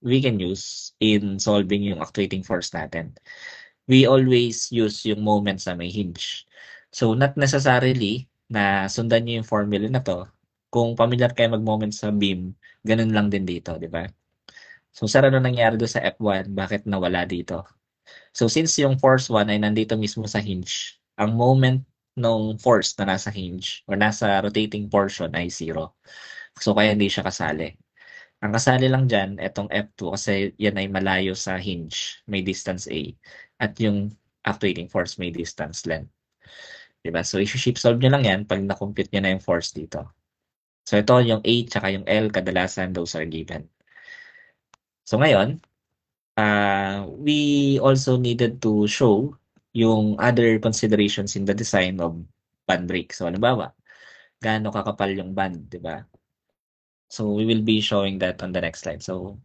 we can use in solving yung actuating force natin. We always use yung moment sa may hinge. So, not necessarily na sundan nyo yung formula na to. Kung familiar kayo mag-moment sa beam, ganun lang din dito, di ba? So, saan ano nangyari doon sa F1? Bakit nawala dito? So, since yung force 1 ay nandito mismo sa hinge, ang moment ng force na nasa hinge or nasa rotating portion ay 0. So, kaya hindi siya kasali. Ang kasali lang dyan, itong F2 kasi yan ay malayo sa hinge, may distance A. At yung actuating force may distance length. Diba? So, i-shift solve nyo lang yan pag na-compute nyo na yung force dito. So, ito yung A tsaka yung L, kadalasan those are given. So, ngayon, we also needed to show yung other considerations in the design of band brake. So, halimbawa, gaano kakapal yung band, di ba? So, we will be showing that on the next slide. So,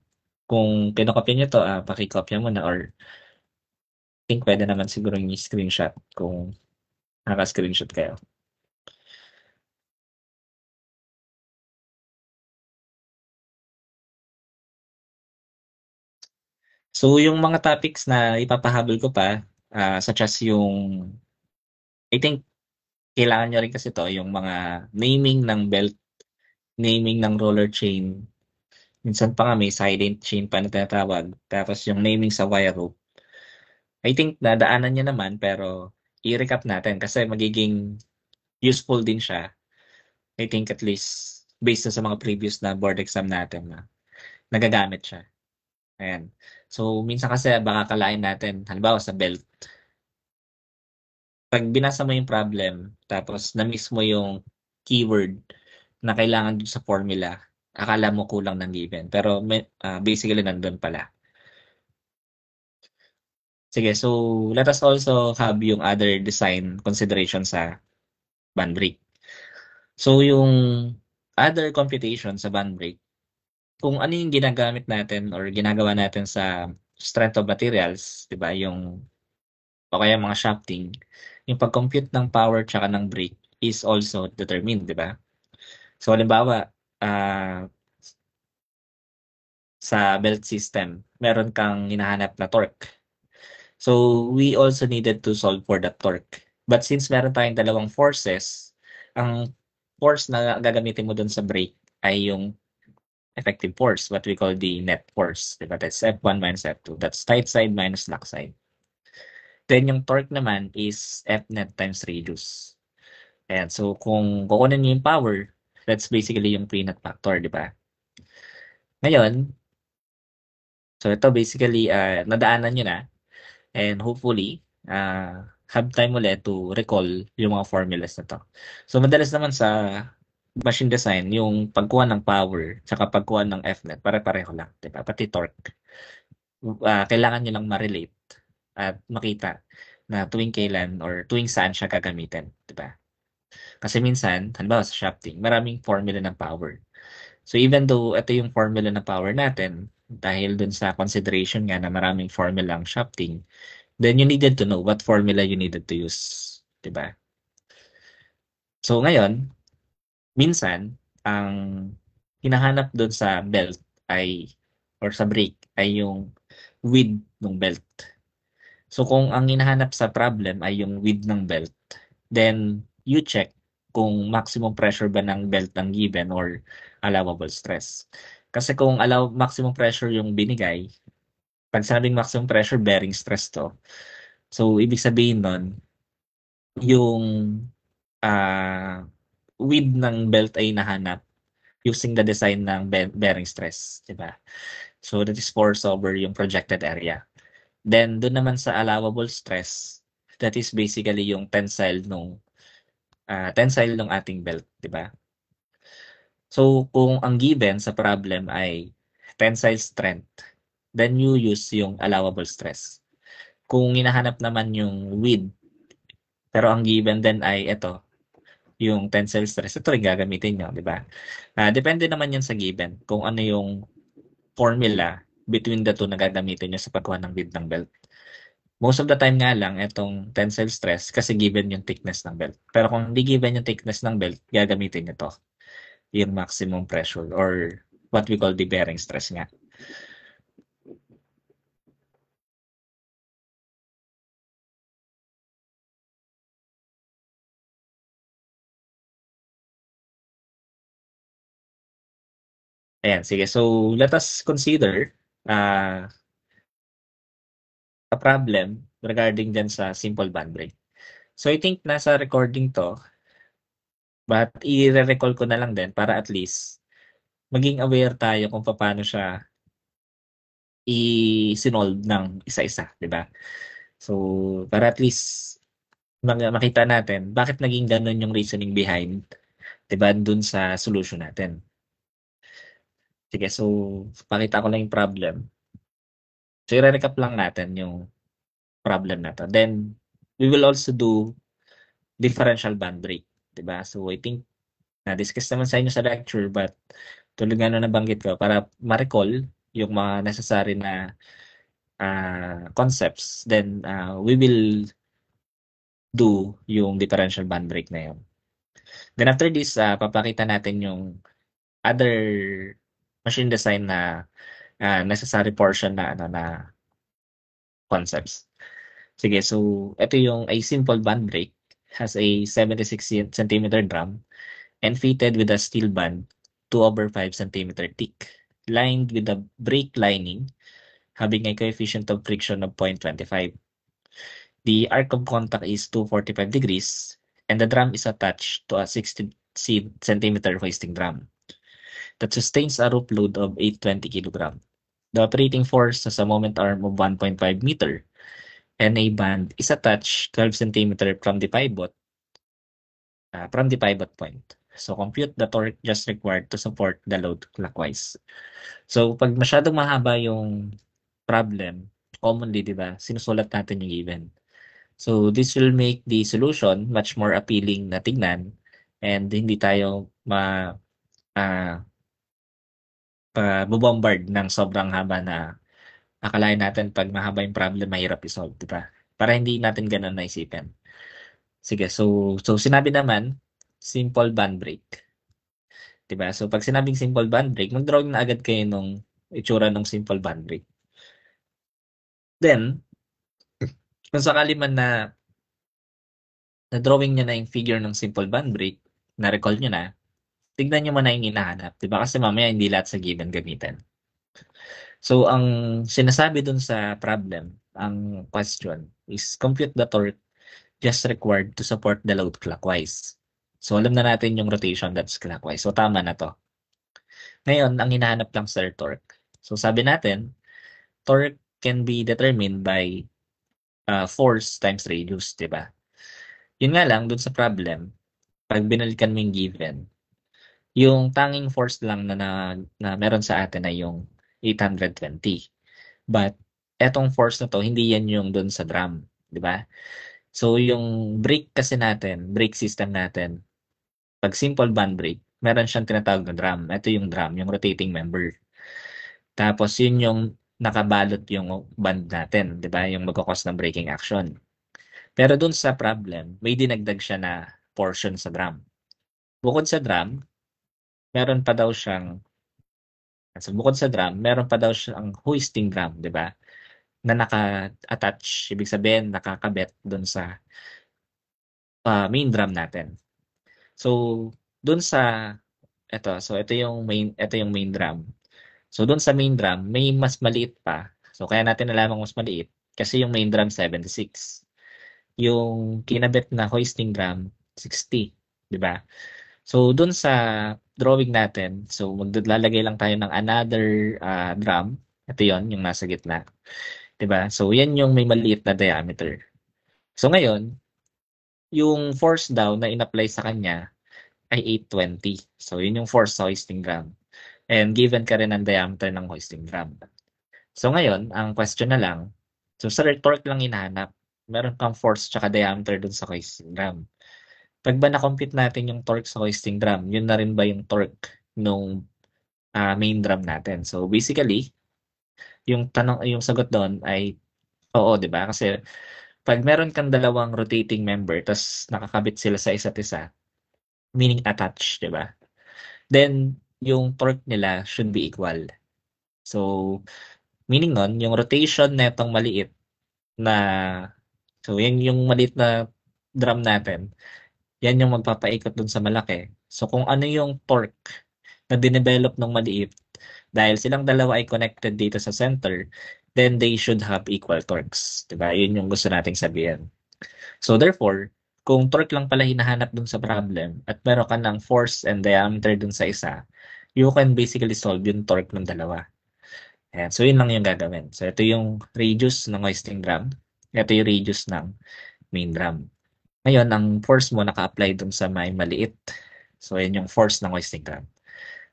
kung kinokopya nyo to, pakikopya mo na or I think pwede naman siguro yung screenshot kung naka-screenshot kayo. So, yung mga topics na ipapahabol ko pa, such as yung, I think, kailangan nyo rin kasi to, yung mga naming ng belt, naming ng roller chain, minsan pa nga may silent chain pa na tinatawag, tapos yung naming sa wire rope. I think nadaanan nyo naman, pero i-recap natin kasi magiging useful din siya. I think at least based sa mga previous na board exam natin na nagagamit siya. Ayan. So, minsan kasi baka kalain natin, halimbawa sa belt, pag binasa mo yung problem, tapos na-miss mo yung keyword na kailangan dun sa formula, akala mo kulang ng given. Pero basically nandun pala. Sige, so let us also have yung other design consideration sa band brake. So yung other computation sa band brake, kung ano yung ginagamit natin or ginagawa natin sa strength of materials, di ba, yung o kaya mga shafting, yung pag-compute ng power tsaka ng brake is also determined, di ba? So halimbawa, sa belt system, meron kang hinahanap na torque. So we also needed to solve for that torque. But since meron tayong dalawang forces, ang force na gagamitin mo dun sa brake ay yung effective force, what we call the net force. Diba? That's F1 minus F2. That's tight side minus slack side. Then yung torque naman is F net times radius. Ayan, so kung kukunin nyo yung power, that's basically yung P net factor, di ba? Ngayon, so ito basically, nadaanan nyo na. And hopefully, have time ulit to recall yung mga formulas na to. So madalas naman sa machine design, yung pagkuha ng power, tsaka pagkuha ng F-net, pare-pareho lang, di ba? Pati torque. Kailangan nyo lang ma-relate at makita na tuwing kailan or tuwing saan siya gagamitin, di ba? Kasi minsan, halimbawa sa shafting, maraming formula ng power. So even though ito yung formula ng power natin, dahil dun sa consideration nga na maraming formula ang shafting, then you needed to know what formula you needed to use, di ba? So ngayon, minsan, ang hinahanap doon sa belt ay, or sa brake, ay yung width ng belt. So kung ang hinahanap sa problem ay yung width ng belt, then you check kung maximum pressure ba ng belt ang given or allowable stress. Kasi kung maximum pressure yung binigay, pag sabing maximum pressure, bearing stress to. So ibig sabihin nun, yung width ng belt ay nahanap using the design ng bearing stress, di ba? So that is force over yung projected area. Then doon naman sa allowable stress, that is basically yung tensile ng ating belt, di ba? So kung ang given sa problem ay tensile strength, then you use yung allowable stress. Kung hinahanap naman yung width, pero ang given din ay ito, yung tensile stress, ito rin gagamitin nyo, di ba? Depende naman yan sa given, kung ano yung formula between the two na gagamitin nyo sa pagkuha ng width ng belt. Most of the time nga lang, itong tensile stress kasi given yung thickness ng belt. Pero kung hindi given yung thickness ng belt, gagamitin nyo to, yung maximum pressure or what we call the bearing stress nga. Ayan, sige. So, let us consider a problem regarding dyan sa simple band break. So, I think nasa recording to, but i-recall ko na lang din para at least maging aware tayo kung paano siya i-sinolve ng isa-isa, di ba? So, para at least makita natin bakit naging ganun yung reasoning behind, di ba, dun sa solution natin. Sige, so, pakita ko lang yung problem. So, i-recap lang natin yung problem na to. Then, we will also do differential band break, di ba? So, I think na-discuss naman sa inyo sa lecture, but tulad nga na nabanggit ko, para ma-recall yung mga necessary na concepts, then we will do yung differential band break na yun. Then after this, papakita natin yung other machine design na necessary portion na na concepts. Sige, so ito yung a simple band brake has a 76 centimeter drum and fitted with a steel band 2/5 centimeter thick, lined with a brake lining having a coefficient of friction of 0.25. The arc of contact is 245 degrees and the drum is attached to a 60 centimeter hoisting drum that sustains a rope load of 820 kg. The operating force has a moment arm of 1.5 meter and a band is attached 12 centimeter from the pivot point. So compute the torque just required to support the load clockwise. So pag masyadong mahaba yung problem, commonly, di ba, sinusulat natin yung given. So this will make the solution much more appealing na tignan and hindi tayo ah, bombard ng sobrang haba na akalain natin pag mahaba yung problem, mahirap i-solve, di ba? Para hindi natin ganun naisipin. Sige, so sinabi naman, simple band break. Di ba? So pag sinabing simple band break, mag-drawing na agad kayo nung itsura ng simple band break. Then, kung sakali man na-drawing nyo na yung figure ng simple band break, na-recall nyo na, tignan nyo muna yung hinahanap. Di ba? Kasi mamaya hindi lahat sa given gamitin. So, ang sinasabi dun sa problem, ang question is compute the torque just required to support the load clockwise. So, alam na natin yung rotation that's clockwise. So, tama na to. Ngayon, ang hinahanap lang sa torque. So, sabi natin, torque can be determined by force times radius, di ba? Yun nga lang, dun sa problem, pag binalikan mo yung given, yung tanging force lang na meron sa atin ay yung 820. But etong force na to, hindi yan yung dun sa drum, di ba? So yung brake kasi natin, brake system natin, pag simple band brake, meron siyang tinatawag na drum. Ito yung drum, yung rotating member. Tapos yun yung nakabalot yung band natin, di ba? Yung magkakos ng braking action. Pero dun sa problem, may dinagdag siya na portion sa drum. Bukod sa drum, meron pa daw siyang bukod sa drum, meron pa daw siyang hoisting drum, di ba? Na naka-attach, ibig sabihin nakakabit doon sa main drum natin. So, doon sa ito yung main drum. So, doon sa main drum, may mas maliit pa. So, kaya natin nalaman mas maliit kasi yung main drum 76. Yung kinabit na hoisting drum 60, di ba? So, doon sa drawing natin, so maglalagay lang tayo ng another drum. Ito yon yung nasa gitna. 'Di ba? So, yan yung may maliit na diameter. So, ngayon, yung force daw na in-apply sa kanya ay 820. So, yun yung force sa hoisting drum. And given ka rin ang diameter ng hoisting drum. So, ngayon, ang question na lang, so sa torque lang hinahanap, meron kang force tsaka diameter dun sa hoisting drum. Pag ba na-compute natin yung torque sa hoisting drum, yun na rin ba yung torque nung main drum natin? So, basically, yung sagot doon ay oo, 'di ba? Kasi pag meron kang dalawang rotating member tas nakakabit sila sa isa't isa, meaning attached, 'di ba? Then yung torque nila should be equal. So, meaning nun, yung rotation netong maliit na yan yung maliit na drum natin, yan yung magpapaikot dun sa malaki. So, kung ano yung torque na dinevelop ng maliit, dahil silang dalawa ay connected dito sa center, then they should have equal torques. Diba? Yun yung gusto nating sabihin. So therefore, kung torque lang pala hinahanap dun sa problem at meron ka ng force and diameter dun sa isa, you can basically solve yung torque ng dalawa. Ayan. So yun lang yung gagawin. So ito yung radius ng hoisting drum. Ito yung radius ng main drum. Ngayon, ang force mo naka-apply dun sa may maliit. So yun yung force ng hoisting drum.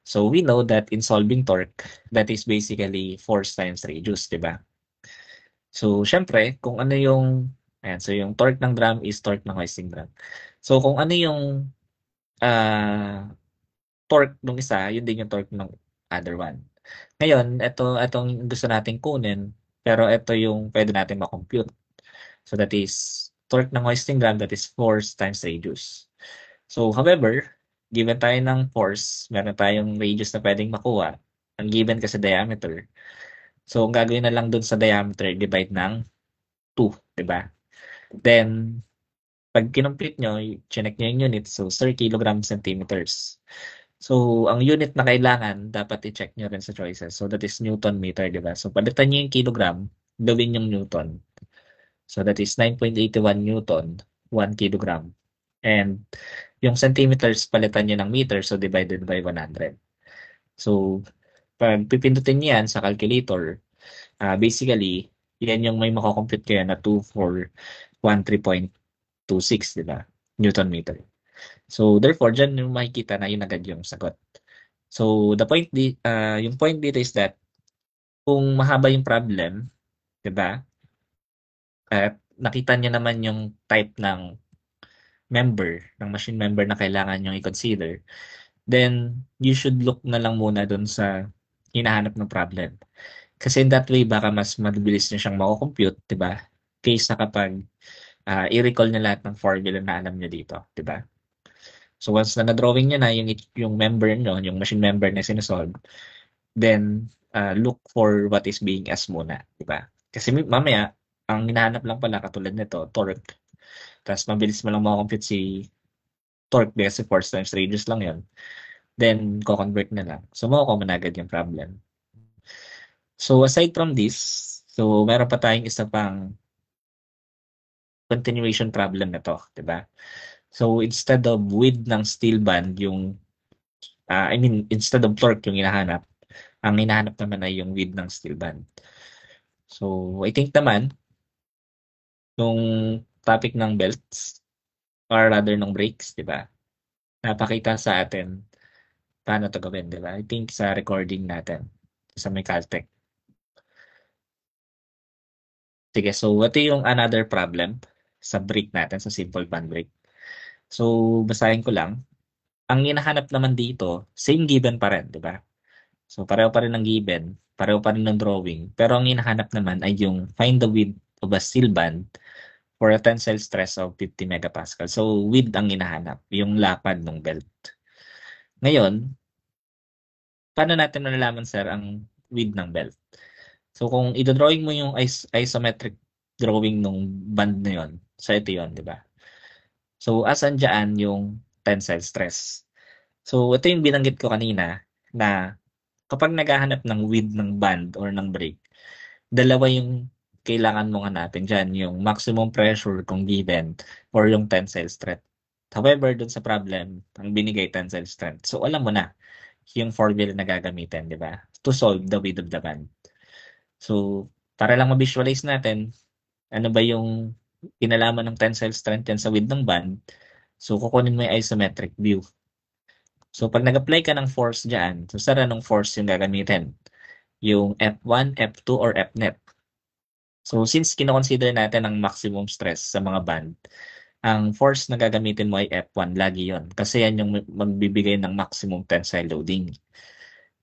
So we know that in solving torque, that is basically force times radius, di ba? So syempre, kung ano yung, ayan, so yung torque ng drum is torque ng hoisting drum. So kung ano yung torque ng isa, yun din yung torque ng other one. Ngayon, itong gusto nating kunin, pero ito yung pwede natin makompute. So that is torque ng hoisting drum, that is force times radius. So however, given tayo ng force, meron tayong radius na pwedeng makuha. Ang given kasi diameter. So ang gagawin na lang dun sa diameter, divide ng 2, di ba? Then, pag kinompute nyo, chinek nyo yung unit, so sir, kilogram, centimeters. So, ang unit na kailangan, dapat i-check nyo rin sa choices. So, that is Newton meter, di ba? So, palitan nyo yung kilogram, gawin yung Newton. So, that is 9.81 Newton, 1 kilogram. And, yung centimeters, palitan nyo ng meter, so divided by 100. So, pag pipindutin nyo yan sa calculator, basically, yan yung may makakompute kayo na 2413.26, di ba? Newton meter. So, therefore, dyan yung makikita na yun agad yung sagot. So, yung point dito is that kung mahaba yung problem, di ba? At nakita niyo naman yung type ng member, ng machine member na kailangan nyo i-consider, then you should look na lang muna dun sa hinahanap ng problem. Kasi in that way, baka mas mabilis nyo siyang mako-compute, di ba? Case na kapag i-recall nyo lahat ng formula na alam nyo dito, di ba? So once na na-drawing nyo na yung member nyo, yung machine member na sinusolve, then look for what is being asked muna, di ba? Kasi mamaya, ang hinahanap lang pala katulad nito, torque. Tapos mabilis mo lang makakompute si torque kasi force times radius lang yun. Then, co-convert na lang. So, makukuha mo na agad yung problem. So, aside from this, so meron pa tayong isa pang continuation problem na to, di ba? So, instead of width ng steel band, instead of torque yung hinahanap, ang hinahanap naman ay yung width ng steel band. So, I think naman, yung topic ng belts, or rather ng brakes, di ba? Napakita sa atin paano to gawin, di ba? I think sa recording natin sa may Caltech. Sige, so ito yung another problem sa brake natin, sa simple band brake. So, basahin ko lang. Ang hinahanap naman dito, same given pa rin, di ba? So, pareho pa rin ng given, pareho pa rin ng drawing, pero ang hinahanap naman ay yung find the width of a steel band for a tensile stress of 50 megapascal. So, width ang hinahanap, yung lapad ng belt. Ngayon, paano natin malalaman, sir, ang width ng belt? So, kung i-drawing mo yung isometric drawing ng band na yun, so ito yun, di ba? So, asan dyan yung tensile stress? So, ito yung binanggit ko kanina na kapag naghahanap ng width ng band or ng brake, dalawa yung kailangan mong hanapin dyan, yung maximum pressure kung given or yung tensile strength. However, dun sa problem, ang binigay tensile strength. So, alam mo na yung formula na gagamitin, di ba? To solve the width of the band. So, para lang ma-visualize natin, ano ba yung kinalaman ng tensile strength yan sa width ng band, so kukunin mo yung isometric view. So, pag nag-apply ka ng force dyan, so saan anong force yung gagamitin? Yung F1, F2, or Fnet. So, since kinoconsider natin ang maximum stress sa mga band, ang force na gagamitin mo ay F1, lagi yon. Kasi yan yung magbibigay ng maximum tensile loading.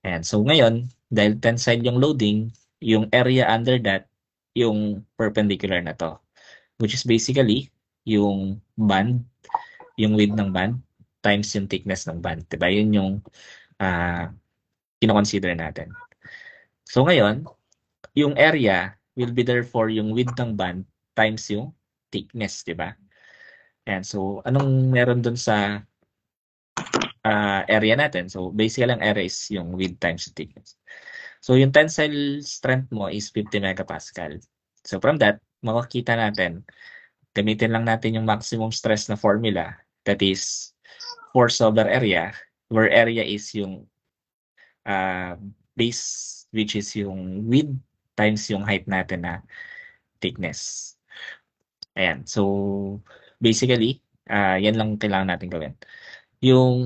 And so, ngayon, dahil tensile yung loading, yung area under that, yung perpendicular na to. Which is basically, yung band, yung width ng band, times yung thickness ng band. Diba? Yun yung kinoconsider natin. So, ngayon, yung area will be therefore yung width ng band times yung thickness, di ba? And so, anong meron dun sa area natin. So, basically, ang area is yung width times yung thickness. So, yung tensile strength mo is 50 megapascal. So, from that, makikita natin, gamitin lang natin yung maximum stress na formula. That is force over area, where area is yung uh, base, which is yung width times yung height natin na thickness. Ayan. So, basically, yan lang kailangan natin gawin. Yung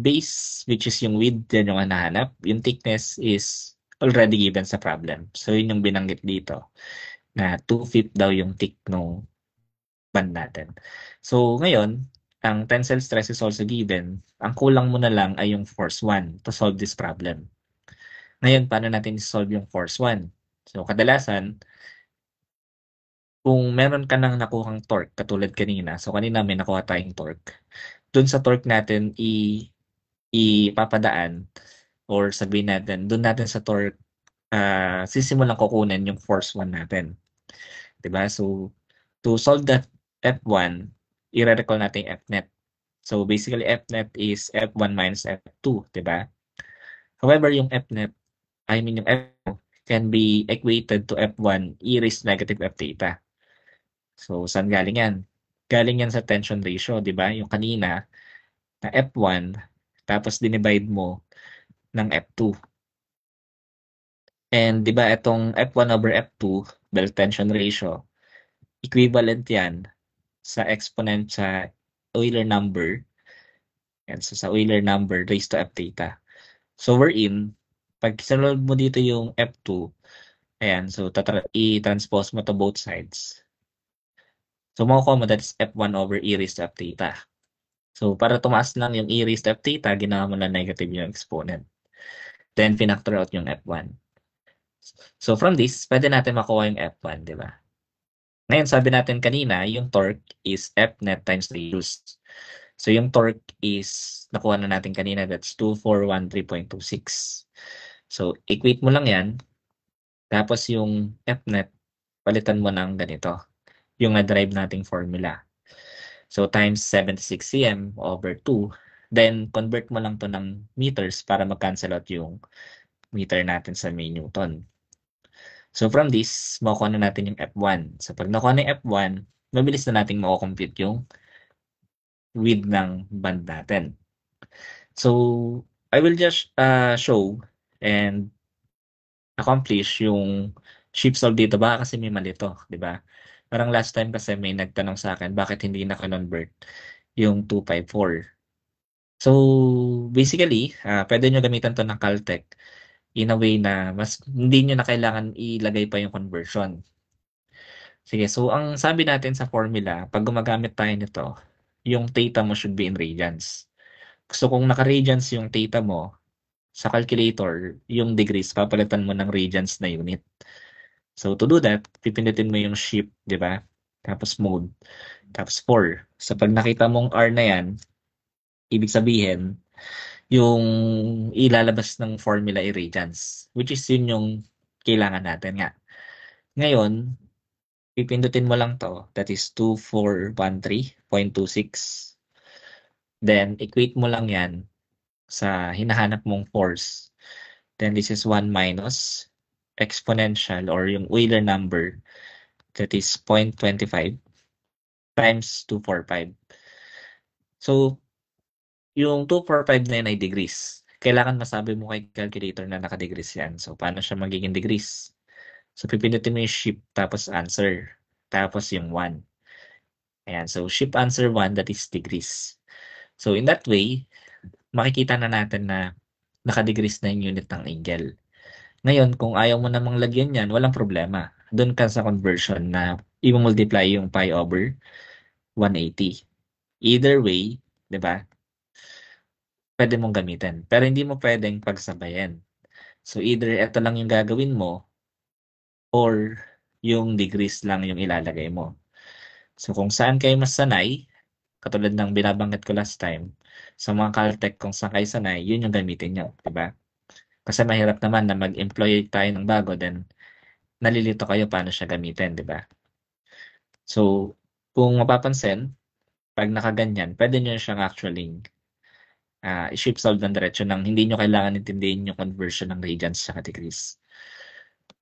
base, which is yung width, yan yung hinahanap. Yung thickness is already given sa problem. So, yun yung binanggit dito na 2 feet daw yung thick ng band natin. So, ngayon, ang tensile stress is also given. Ang kulang mo na lang ay yung force 1 to solve this problem. Ngayon, paano natin solve yung force 1? So, kadalasan, kung meron ka nang nakuhang torque, katulad kanina, so kanina may nakuha tayong torque, dun sa torque natin ipapadaan or sabihin natin, dun natin sa torque, sisimulan kukunin yung force 1 natin. 'Di ba? So, to solve that F1, i-recall natin yung Fnet. So, basically, Fnet is F1 minus F2, 'di ba? However, yung Fnet, I mean yung F2, can be equated to F1 e raised negative F theta. So, saan galing yan? Galing yan sa tension ratio, di ba? Yung kanina, na F1, tapos dinivide mo ng F2. And di ba itong F1 over F2, belt tension ratio, equivalent yan sa exponent sa Euler number. Yan, so sa Euler number raised to F theta. So we're in, pag sinulog mo dito yung F2, ayan, so i-transpose mo to both sides. So makukuha mo that's F1 over e raised to F theta. So, para tumaas lang yung e raised to F theta, ginawa mo na negative yung exponent. Then, pinactor out yung F1. So, from this, pwede natin makuha yung F1, di ba? Ngayon, sabi natin kanina, yung torque is F net times radius. So, yung torque is, nakuha na natin kanina, that's 2413.26. So, equate mo lang yan. Tapos, yung F net, palitan mo ng ganito. Yung na-drive nating formula. So, times 76 cm over 2. Then, convert mo lang to ng meters para mag-cancel out yung meter natin sa may Newton. So, from this, makukuha na natin yung F1. So, pag nakuha na yung F1, mabilis na natin makukompute yung width ng band natin. So, I will just show and accomplish yung shape solve dito. Baka kasi may mali to, di ba? Parang last time kasi may nagtanong sa akin, bakit hindi naka-convert yung 254. So, basically, pwede nyo gamitan to ng Caltech in a way na mas hindi nyo na kailangan ilagay pa yung conversion. Sige, so ang sabi natin sa formula, pag gumagamit tayo nito, yung theta mo should be in radians. So kung naka-radians yung theta mo, sa calculator, yung degrees, papalitan mo ng radians na unit. So to do that, pipindutin mo yung shift, di ba? Tapos mode, tapos 4. So pag nakita mong R na yan, ibig sabihin, yung ilalabas ng formula ay radians, which is yun yung kailangan natin nga. Ngayon, pipindutin mo lang to, that is 2413.26. Then, equate mo lang yan sa hinahanap mong force. Then, this is 1 minus exponential or yung Euler number, that is 0.25 times 245. So, yung 245 na yun ay degrees. Kailangan masabi mo kay calculator na naka-degrees yan. So, paano siya magiging degrees? So, pipindutin mo yung shift tapos answer. Tapos yung 1. Ayan. So, shift answer 1, that is degrees. So, in that way, makikita na natin na naka-degrees na yung unit ng angle. Ngayon, kung ayaw mo namang lagyan yan, walang problema. Doon ka sa conversion na i-multiply yung pi over 180. Either way, di ba? Pwede mong gamitin. Pero hindi mo pwedeng pagsabayan. So, either ito lang yung gagawin mo or yung degrees lang yung ilalagay mo. So, kung saan kayo mas sanay, katulad ng binabanggit ko last time, sa mga Caltech kung saan kayo sanay, yun yung gamitin nyo, di ba? Kasi mahirap naman na mag-employ tayo ng bago, then nalilito kayo paano siya gamitin, di ba? So, kung mapapansin, pag nakaganyan, pwede nyo siyang actually i-shift solve ng diretso nang hindi nyo kailangan intindihin yung conversion ng radians sa degrees.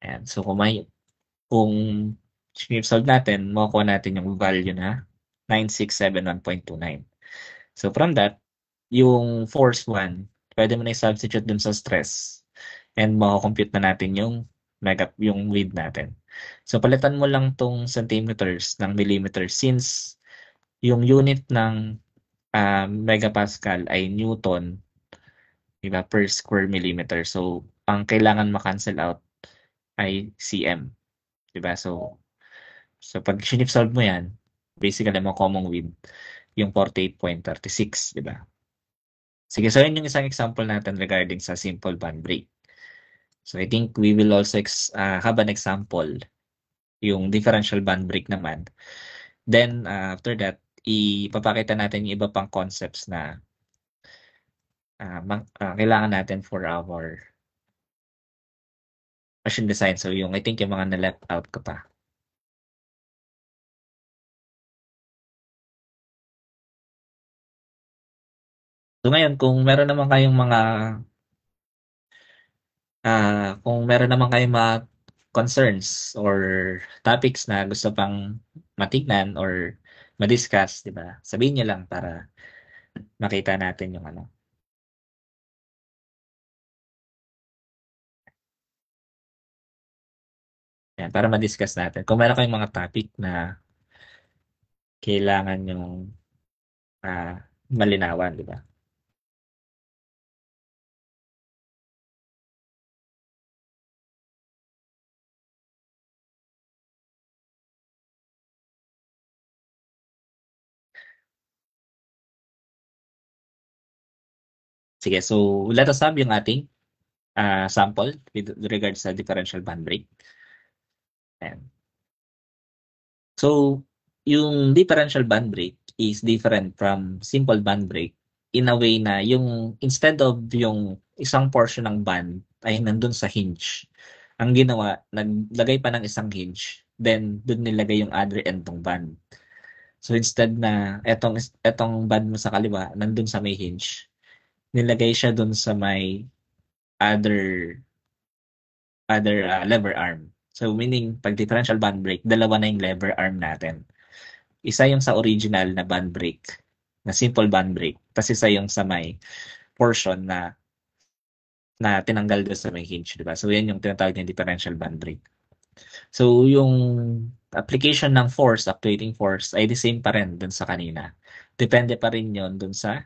Ayan. So, kung shift solve natin, makukuha natin yung value na 9671.29. So, from that, yung force 1, pwede mo na i-substitute dun sa stress and makakompute na natin yung width natin. So, palitan mo lang tong centimeters ng millimeters since yung unit ng megapascal ay Newton, diba, per square millimeter. So, ang kailangan ma-cancel out ay cm. Diba? So pag sinip solve mo yan, basically mo common with yung 48.36, diba? Sige, so yun yung isang example natin regarding sa simple band break. So I think we will also have an example, yung differential band break naman. Then, after that, ipapakita natin yung iba pang concepts na kailangan natin for our machine design. So I think yung mga na-left out ko pa. So ngayon, kung meron naman kayong mga concerns or topics na gusto pang matignan or ma-discuss, di ba? Sabihin niyo lang para makita natin yung ano. Yan, para ma-discuss natin. Kung meron kayong mga topic na kailangan yung malinawan, di ba? Sige, so let us have yung ating sample with regards sa differential band break. Ayan. So, yung differential band break is different from simple band break in a way na yung instead of yung isang portion ng band ay nandun sa hinge, ang ginawa, naglagay pa ng isang hinge, then dun nilagay yung other end ng band. So instead na etong band mo sa kaliwa nandun sa may hinge, nilagay siya dun sa may other lever arm. So meaning pag differential band break, dalawa na yung lever arm natin. Isa yung sa original na band break, na simple band break. Tapos isa yung sa may portion na tinanggal doon sa may hinge, di ba? So yan yung tinatawag na differential band break. So yung application ng force, actuating force, ay the same pa rin dun sa kanina. Depende pa rin yon dun sa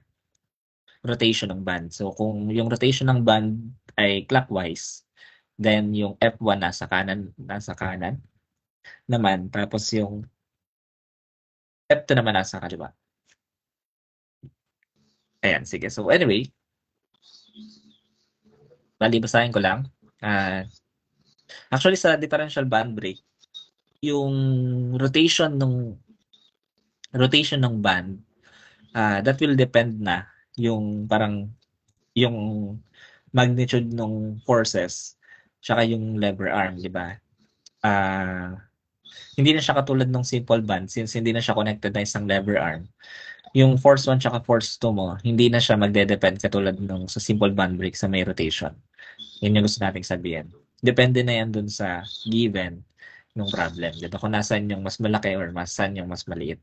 rotation ng band. So kung yung rotation ng band ay clockwise, then yung F1 nasa kanan naman, tapos yung F2 naman nasa kaliwa. Ayan, sige. So anyway, basahin ko lang. Actually, sa differential band break, yung rotation ng band, that will depend na yung parang yung magnitude ng forces tsaka yung lever arm, di ba? Hindi na siya katulad ng simple band since hindi na siya connected na isang lever arm. Yung force 1 tsaka force 2 mo, hindi na siya magde-depend katulad ng sa simple band break sa may rotation. Yun yung gusto nating sabihin. Depende na yan dun sa given ng problem. Diba? Kung nasan yung mas malaki or saan yung mas maliit.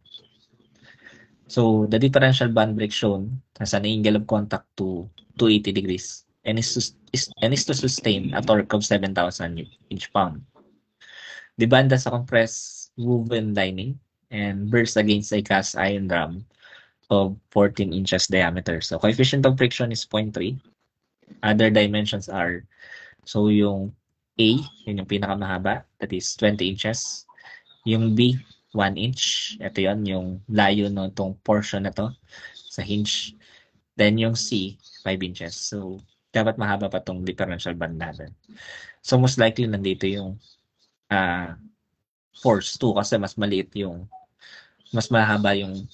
So, the differential band break shown has an angle of contact to 280 degrees and is to sustain a torque of 7,000 inch-pound. The band has a compressed woven lining and bursts against a cast iron drum of 14 inches diameter. So, coefficient of friction is 0.3. Other dimensions are, so yung A, yun yung pinakamahaba, that is 20 inches. Yung B, 1 inch. Ito yun, yung layo no itong portion na to sa hinge. Then yung C, 5 inches. So, dapat mahaba pa itong differential band natin. So, most likely nandito yung force 2 kasi mas maliit mas mahaba yung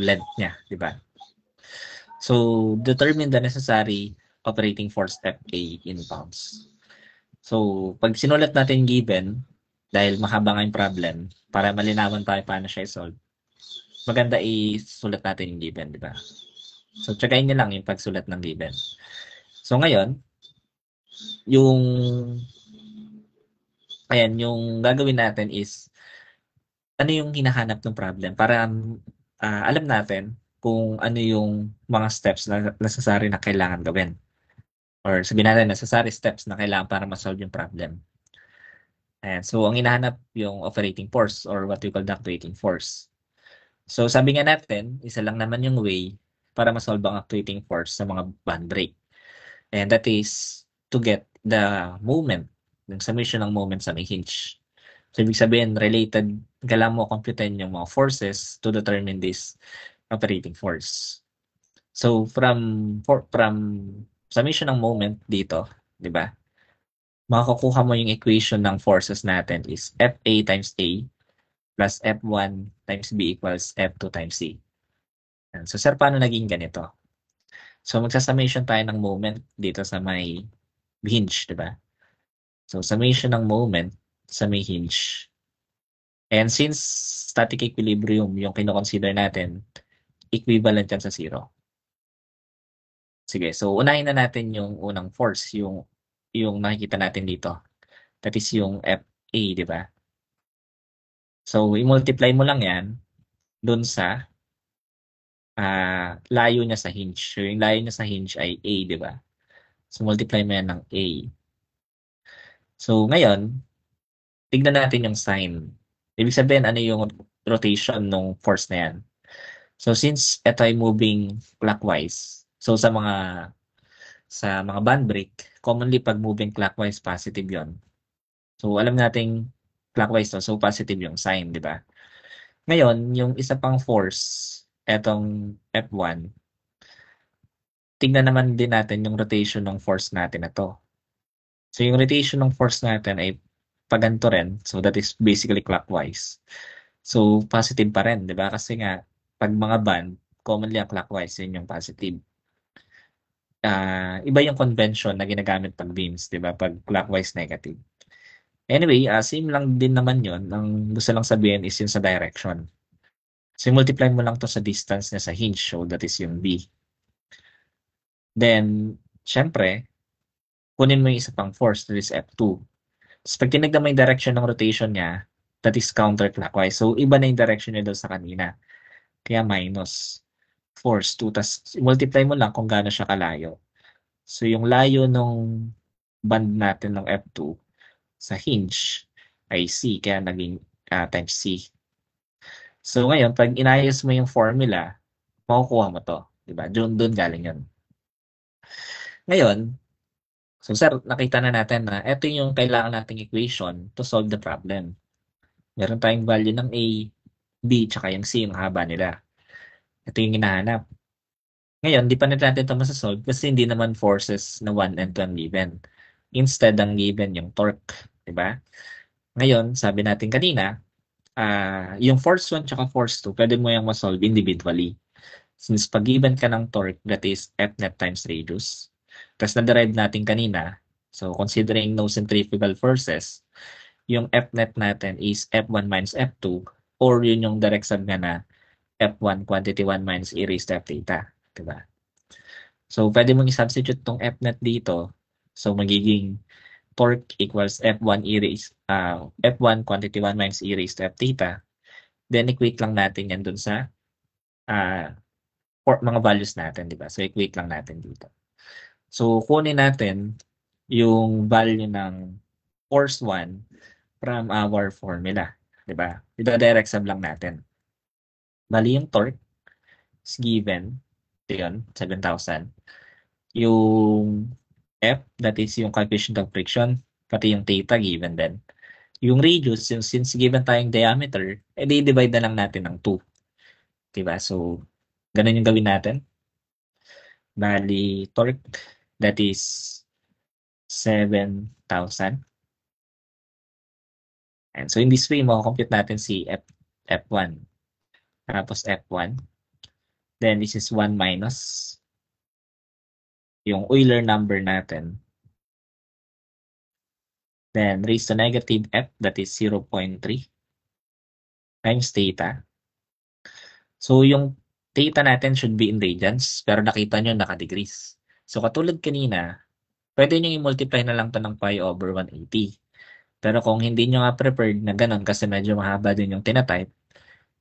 length niya, di ba? So, determine the necessary operating force FA in pounds. So, pag sinulat natin given, dahil mahaba nga yung problem, para malinawan tayo paano siya i-solve, maganda isulat natin yung given, di ba? So, tsagayin nyo lang yung pagsulat ng given. So, ngayon, yung yung gagawin natin is ano yung hinahanap ng problem para alam natin kung ano yung mga steps na necessary na kailangan gawin. Or sabihin natin, necessary steps na kailangan para ma-solve yung problem. Ayan. So, ang hinahanap yung operating force or what we call the actuating force. So, sabi nga natin, isa lang naman yung way para ma-solve ang actuating force sa mga band brake. And that is to get the moment, yung summation ng moment sa may hinge. So, ibig sabihin, related, kailangan mo computein yung mga forces to determine this operating force. So, from summation ng moment dito, di ba? Makakukuha mo yung equation ng forces natin is FA times A plus F1 times B equals F2 times C. So, sir, paano naging ganito? So, magsasummation tayo ng moment dito sa may hinge, di ba? So, summation ng moment sa may hinge. And since static equilibrium yung kino-consider natin, equivalent yan sa zero. Sige, so unahin na natin yung unang force, yung nakikita natin dito. That is yung FA, di ba? So, i-multiply mo lang yan dun sa layo niya sa hinge. So, yung layo niya sa hinge ay A, di ba? So, multiply mo yan ng A. So, ngayon, tignan natin yung sign. Ibig sabihin, ano yung rotation ng force na yan? So, since ito ay moving clockwise, so sa mga band brake, commonly pag moving clockwise, positive yon. So, alam nating clockwise to, so positive yung sign, di ba? Ngayon, yung isa pang force, etong F1, tignan naman din natin yung rotation ng force natin na to. So, yung rotation ng force natin ay paganto rin. So, that is basically clockwise. So, positive pa rin, di ba? Kasi nga, pag mga band, commonly ang clockwise, yun yung positive. Iba yung convention na ginagamit pag beams, di ba? Pag clockwise negative. Anyway, same lang din naman yun. Ang gusto lang sabihin is yun sa direction. So, multiply mo lang to sa distance niya sa hinge. So, that is yung B. Then, syempre, kunin mo yung isa pang force, that is F2. So, pag tinignan mo yung direction ng rotation niya, that is counterclockwise. So, iba na yung direction niya doon sa kanina. Kaya minus force 2. Tapos, multiply mo lang kung gaano siya kalayo. So, yung layo nung band natin ng F2 sa hinge ay C. Kaya naging times C. So, ngayon, pag inayos mo yung formula, makukuha mo to. Diba? Doon galing yun. Ngayon, so sir, nakita na natin na ito yung kailangan nating equation to solve the problem. Meron tayong value ng A, B, tsaka yung C, yung haba nila. Ito yung hinahanap. Ngayon, di pa natin ito masasolve kasi hindi naman forces na 1 and 2 ang given. Instead, ang given yung torque. Diba? Ngayon, sabi natin kanina, yung force 1 tsaka force 2, pwede mo yung masolve individually. Since pag given ka ng torque, that is F net times radius. Tapos na-derive natin kanina, so considering no centrifugal forces, yung F net natin is F1 minus F2 or yun yung direct sum nga na F1 quantity 1 minus e raised to F theta. Diba? So, pwede mong i-substitute tong F net dito. So, magiging torque equals F1 F1 quantity 1 minus e raised to F theta. Then, equate lang natin yan dun sa mga values natin, di ba? So, equate lang natin dito. So, kunin natin yung value ng force 1 from our formula. Di ba? Ida-direct sum lang natin. Bali yung torque is given. Ito yun, 7,000. Yung F, that is yung coefficient of friction, pati yung theta given din. Yung radius, since given tayong diameter, di-divide na lang natin ng 2. Diba? So, ganun yung gawin natin. Bali, torque, that is 7,000. And so, in this way, makakompute natin si F1. Tapos F1. Then, this is 1 minus yung Euler number natin. Then, raised to negative F, that is 0.3 times theta. So, yung theta natin should be in radians, pero nakita nyo naka-degrees. So katulad kanina, pwede nyo i-multiply na lang to ng pi over 180. Pero kung hindi nyo nga preferred na ganun kasi medyo mahaba din yung tinatype,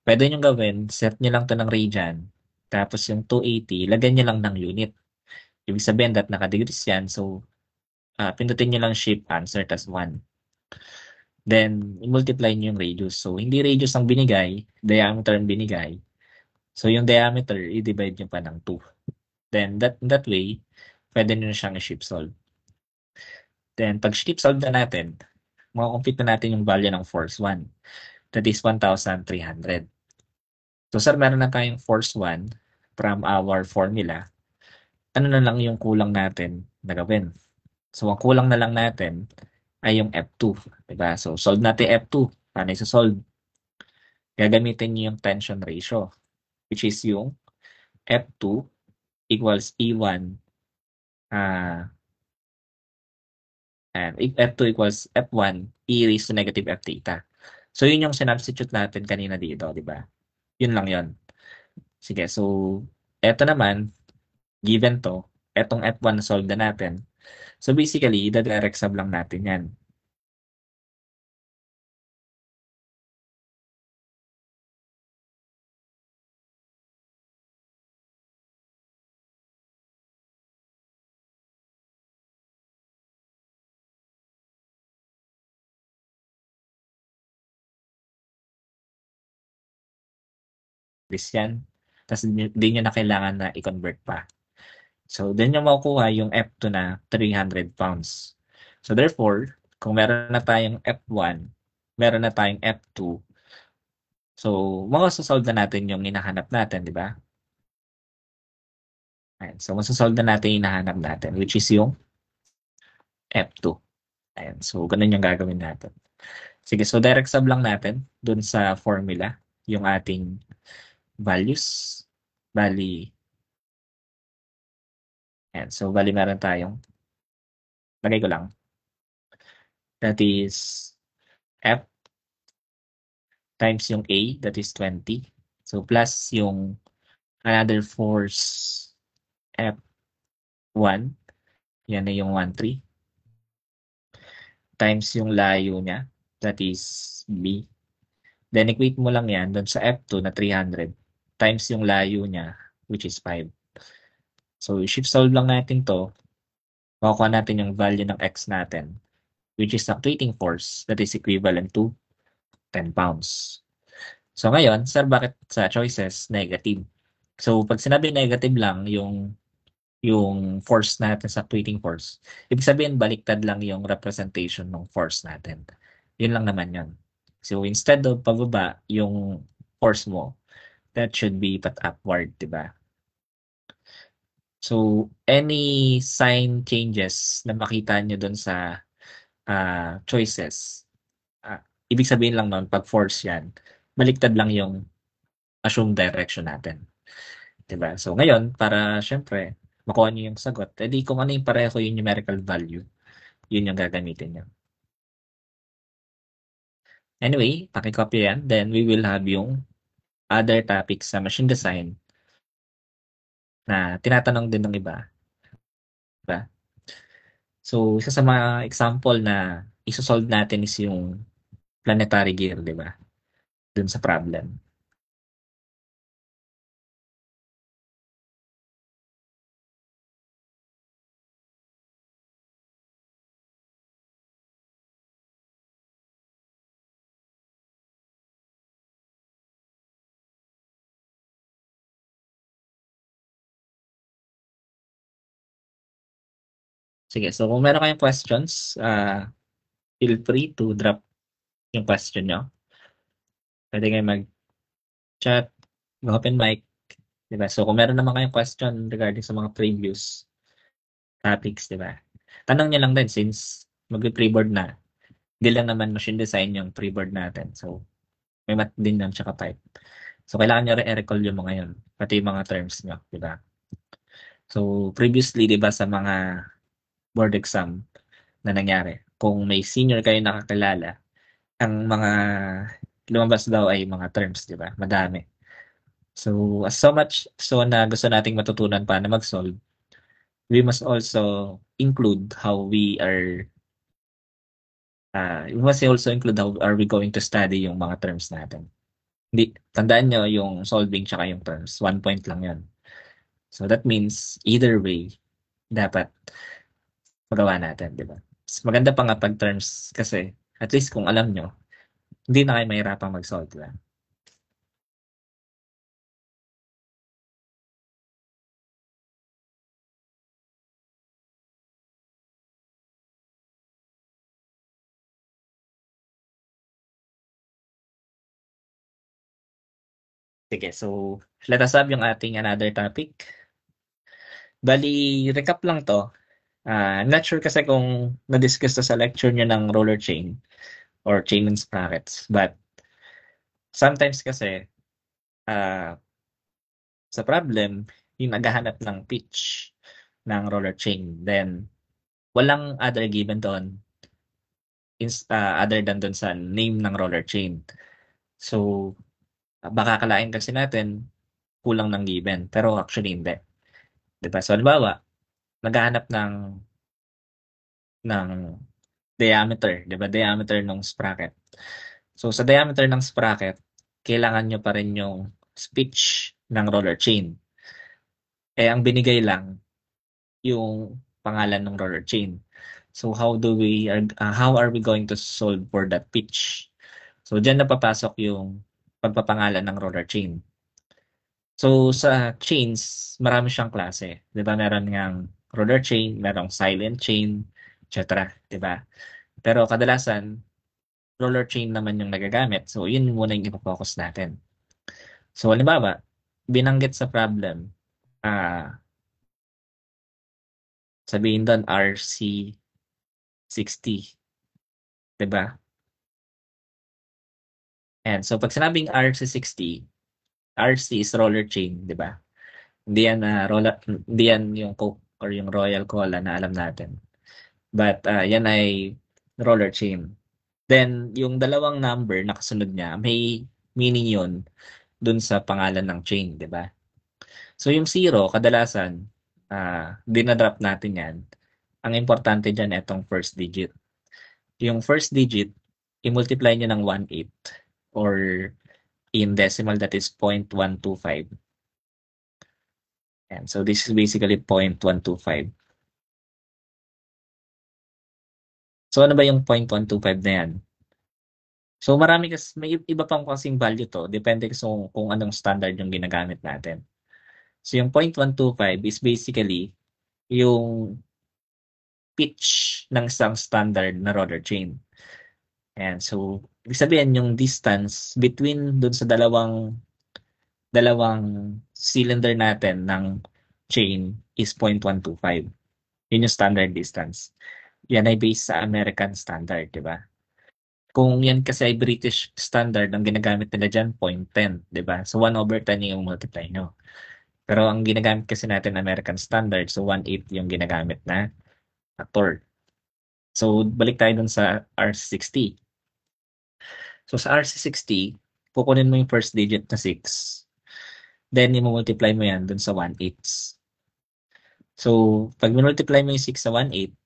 pwede nyo gawin, set nyo lang to ng radian, tapos yung 280, lagyan nyo lang ng unit. Ibig sabihin that naka-degrees yan, so pindutin nyo lang shift answer tas 1. Then, i-multiply nyo yung radius. So, hindi radius ang binigay, diameter ang binigay. So, yung diameter, i-divide nyo pa ng 2. Then, that way, pwede nyo na siyang i-shift solve. Then, pag shift solve na natin, makakompute na natin yung value ng force 1. That is 1,300. So, sir, meron na tayong force 1 from our formula. Ano na lang yung kulang natin na gawin? So, ang kulang na lang natin ay yung F2. Diba? So, solve natin F2. Paano isa-solve? Gagamitin niyo yung tension ratio, which is yung F2 equals E1 and F2 equals F1 e raised to negative F theta. So, yun yung sinubstitute natin kanina dito, di ba? Yun lang yun. Sige, so, eto naman, given to, etong F1 solve na natin. So, basically, direct sub lang natin yan. This yan. Tapos, di nyo na kailangan na i-convert pa. So, then nyo makukuha yung F2 na 300 pounds. So, therefore, kung meron na tayong F1, meron na tayong F2, so, masasolve na natin yung hinahanap natin, di ba? Ayan. So, masasolve na natin yung hinahanap natin, which is yung F2. Ayan. So, ganun yung gagawin natin. Sige, so direct sub lang natin dun sa formula, yung ating values. Bali, ayan. So, bali meron tayong, lagay ko lang, that is F times yung A, that is 20. So, plus yung another force F1, yan na yung 1,3. Times yung layo niya, that is B. Then, equate mo lang yan doon sa F2 na 300 times yung layo niya, which is 5. So, shift solve lang natin to. Makukuha natin yung value ng X natin, which is actuating force that is equivalent to 10 pounds. So, ngayon, sir, bakit sa choices negative? So, pag sinabi negative lang yung force natin sa actuating force, ibig sabihin baliktad lang yung representation ng force natin. Yun lang naman yun. So, instead of pababa yung force mo, that should be pat upward, di ba? So, any sign changes na makita nyo dun sa choices, ibig sabihin lang nun, pag force yan, baliktad lang yung assumed direction natin. Diba? So, ngayon, para syempre, makuha nyo yung sagot, edi kung ano yung pareho yung numerical value, yun yung gagamitin nyo. Anyway, pakicopy yan. Then, we will have yung other topics sa machine design na tinatanong din ng iba. Diba? So, isa sa mga example na isosolve natin is yung planetary gear, di ba? Dun sa problem. Sige, so kung meron kayong questions, feel free to drop yung question nyo. Pwede kayo mag-chat, mag-open mic. Diba? So kung meron naman kayong question regarding sa mga previous topics, diba? Tanong nyo lang din since mag-preboard na. Hindi lang naman machine design yung preboard natin. So may math din yan tsaka type. So kailangan nyo rin i-recall yung mga yun. Pati yung mga terms nyo, diba? So previously, diba, sa mga board exam na nangyari, kung may senior kayo nakakilala, ang mga lumabas daw ay mga terms, di ba? Madami. So, na gusto nating matutunan paano mag-solve, we must also include how we must also include how are we going to study yung mga terms natin. Hindi, tandaan nyo yung solving tsaka yung terms, 1 point lang yun. So that means either way, dapat magawa natin, di ba? Mas maganda pa nga pag terms kasi at least kung alam nyo, hindi na kayo mahirapang mag-solve, di ba? Sige, so let us have yung ating another topic. Bali, recap lang to. I'm not sure kasi kung na-discuss to sa lecture nyo ng roller chain or chain and sprockets. But sometimes kasi, ah, sa problem, yung naghahanap ng pitch ng roller chain. Then, walang other given doon other than doon sa name ng roller chain. So, baka akalain kasi natin kulang ng given. Pero actually hindi. Diba? So, halimbawa, naghahanap ng diameter, 'di ba? Diameter ng sprocket. So sa diameter ng sprocket, kailangan nyo pa rin yung pitch ng roller chain. Eh ang binigay lang yung pangalan ng roller chain. So how are we going to solve for that pitch? So diyan na papasok yung pagpapangalan ng roller chain. So sa chains, marami siyang klase. 'Di ba? Meron ngang roller chain, merong silent chain, etc. 'Di ba? Pero kadalasan roller chain naman yung nagagamit. So, yun muna yung ipo-focus natin. So, halimbawa, binanggit sa problem, sabihin doon RC60, 'di ba? And so, pag sinabing RC60, RC is roller chain, 'di ba? Hindi yan yung Coke or yung Royal Cola na alam natin. But yan ay roller chain. Then, yung dalawang number na kasunod niya, may meaning yun dun sa pangalan ng chain, 'di ba? So yung zero, kadalasan, dinadrop natin yan. Ang importante dyan, itong first digit. Yung first digit, i-multiply nyo ng 1/8 or in decimal that is 0.125. And so this is basically 0.125. So ano ba yung 0.125 na yan? So marami kasi, may iba pang kasing value to. Depende kung anong standard yung ginagamit natin. So yung 0.125 is basically yung pitch ng isang standard na roller chain. And so, ibig sabihin yung distance between dun sa dalawang cylinder natin ng chain is 0.125. Yun yung standard distance. Yan ay based sa American standard, di ba? Kung yan kasi ay British standard, ang ginagamit nila dyan, 0.10, di ba? So, 1/10 yung multiply nyo. Pero ang ginagamit kasi natin American standard, so 1/8 yung ginagamit na factor. So, balik tayo dun sa R60. So, sa RC60, kukunin mo yung first digit na 6. Then, i-multiply mo yan dun sa 1/8. So, pag multiply mo yung 6 sa 1/8,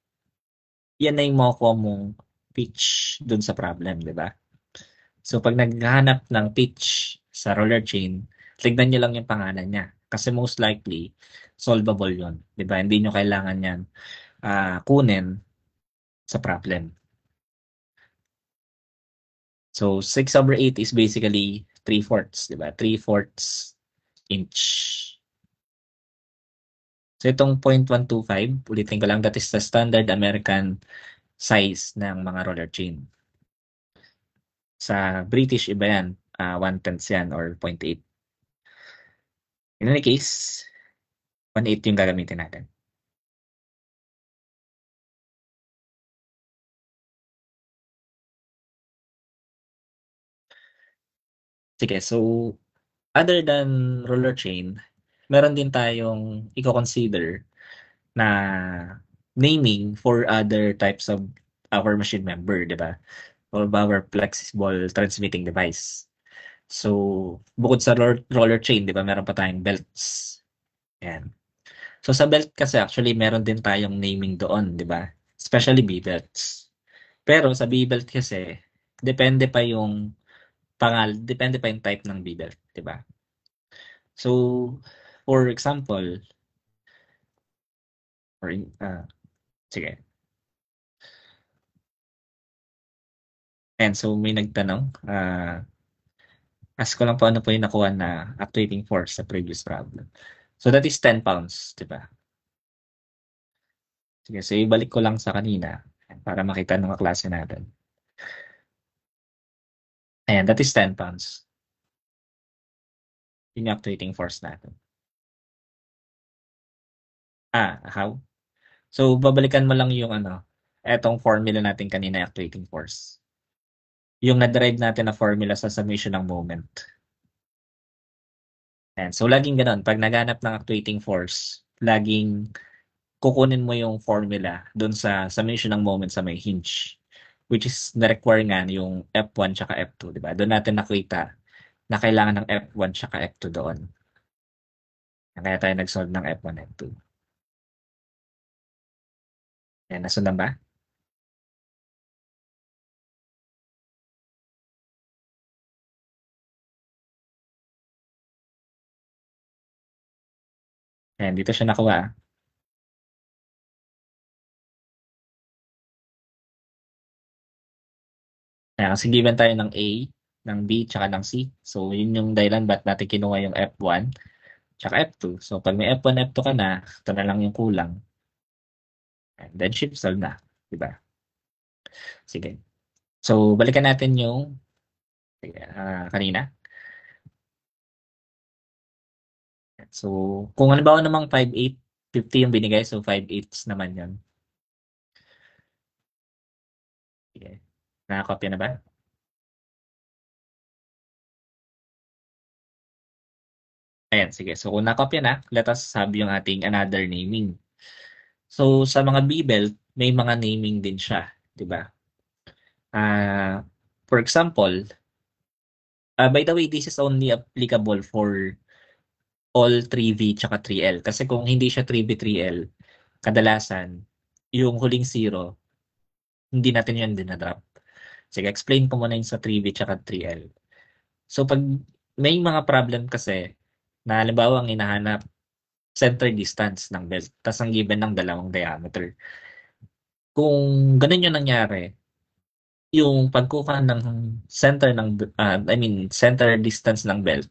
yan na yung makukuha mong pitch dun sa problem, di ba? So, pag naghahanap ng pitch sa roller chain, tignan nyo lang yung pangalan niya. Kasi most likely, solvable yon, di ba? Hindi nyo kailangan yan kunin sa problem. So, 6/8 is basically 3/4, di ba? 3/4 inch. So itong 0.125, ulitin ko lang, that is the standard American size ng mga roller chain. Sa British, iba yan. 1/10 yan or 0.8. In any case, 1/8 yung gagamitin natin. Sige, so other than roller chain, meron din tayong i-consider na naming for other types of our machine member, di ba? Or our flexible transmitting device. So, bukod sa roller chain, di ba, meron pa tayong belts. Ayan. So, sa belt kasi actually, meron din tayong naming doon, di ba? Especially B-belts. Pero sa B-belt kasi, depende pa yung type ng B-belt, di ba? So, for example, or, sige. And so, may nagtanong, ask ko lang po ano po yung nakuha na actuating force sa previous problem. So, that is 10 pounds, di ba? Sige, so ibalik ko lang sa kanina para makita ng klase natin. Ayan, that is 10 pounds. Yung actuating force natin. How? So, babalikan mo lang yung etong formula natin kanina, actuating force. Yung na-derive natin na formula sa summation ng moment. Ayan. So, laging ganun. Pag naghanap ng actuating force, laging kukunin mo yung formula dun sa summation ng moment sa may hinge. Which is na-require nga yung F1 tsaka F2, di ba? Doon natin nakita na kailangan ng F1 tsaka F2 doon. Kaya tayo nag-solve ng F1, F2. Ayan, nasundan ba? Ayan, dito siya nakuha. Ayan, kasi given tayo ng A, ng B, tsaka ng C. So, yun yung dahilan ba't natin kinuha yung F1 tsaka F2. So, pag may F1, F2 ka na, ito na lang yung kulang. And then, shift solve na. Diba? Sige. So, balikan natin yung kanina. So, kung halimbawa namang 5/8, 50 yung binigay, so 5/8 naman yun. Sige. Nakakopya na ba? Ayan, sige. So, kung nakopya na, let us have yung ating another naming. So, sa mga B-belt, may mga naming din siya, di ba? For example, by the way, this is only applicable for all 3V tsaka 3L. Kasi kung hindi siya 3V, 3L, kadalasan, yung huling zero, hindi natin yan dinadrop. Sige, explain ko muna yung sa 3V tsaka 3L. So, pag may mga problem kasi, na halimbawa ang hinahanap, center distance ng belt, tas ang given ng dalawang diameter. Kung ganun yung nangyari, yung pagkuha ng center distance ng belt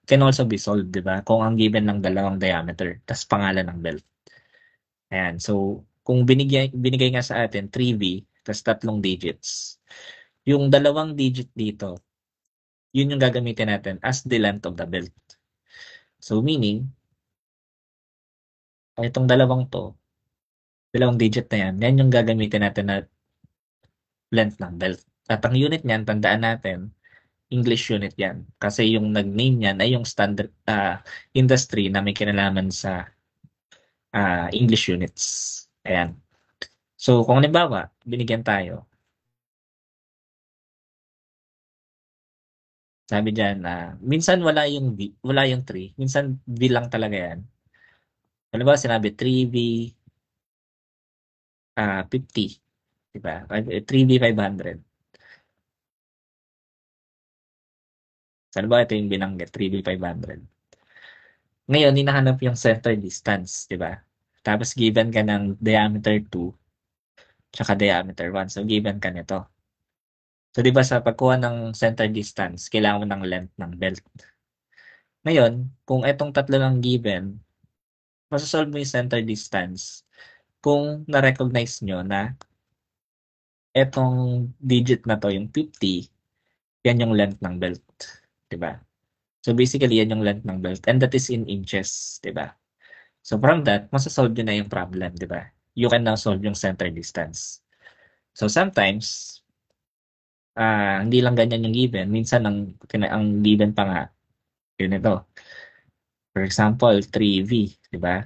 can also be solved, di ba? Kung ang given ng dalawang diameter, tas pangalan ng belt. Ayan, so kung binigay nga sa atin 3V, tas tatlong digits. Yung dalawang digit dito, yun yung gagamitin natin as the length of the belt. So meaning, itong dalawang digit na yan yung gagamitin natin na length ng belt. At ang unit niyan, tandaan natin, English unit yan. Kasi yung nag-name niyan ay yung standard industry na may kinalaman sa English units. Ayan. So, kung halimbawa, binigyan tayo, sabi diyan na minsan wala yung 3, minsan V lang talaga yan. Halimbawa, sinabi 3V 50, di ba? 3V 500. So, halimbawa, ito yung binanggit, 3V 500. Ngayon, hinahanap yung center distance, di ba? Tapos given ka ng diameter 2, tsaka diameter 1. So, given ka nito. So, di ba sa pagkuha ng center distance, kailangan mo ng length ng belt. Ngayon, kung itong tatlo lang given, masasolve mo yung center distance kung na-recognize nyo na itong digit na to, yung 50, yan yung length ng belt. Di ba? So, basically, yan yung length ng belt. And that is in inches. Di ba? So, from that, masasolve nyo na yung problem. Di ba? You can now solve yung center distance. So, sometimes, hindi lang ganyan yung given. Minsan, ang given pa nga, yun ito. For example, 3V, di ba?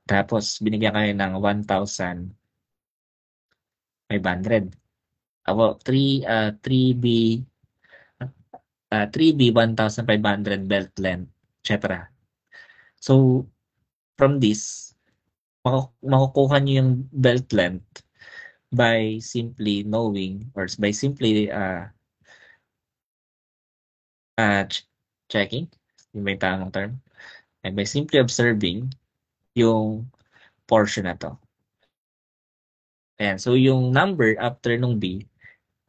Tapos, binigyan kayo ng 1,500. Ako, 3B, 3B 1,500 belt length, etc. So from this, makukuha niyo yung belt length by simply knowing or by simply checking, yung may tamang term, and by simply observing yung portion na to. Ayan, so yung number after nung B,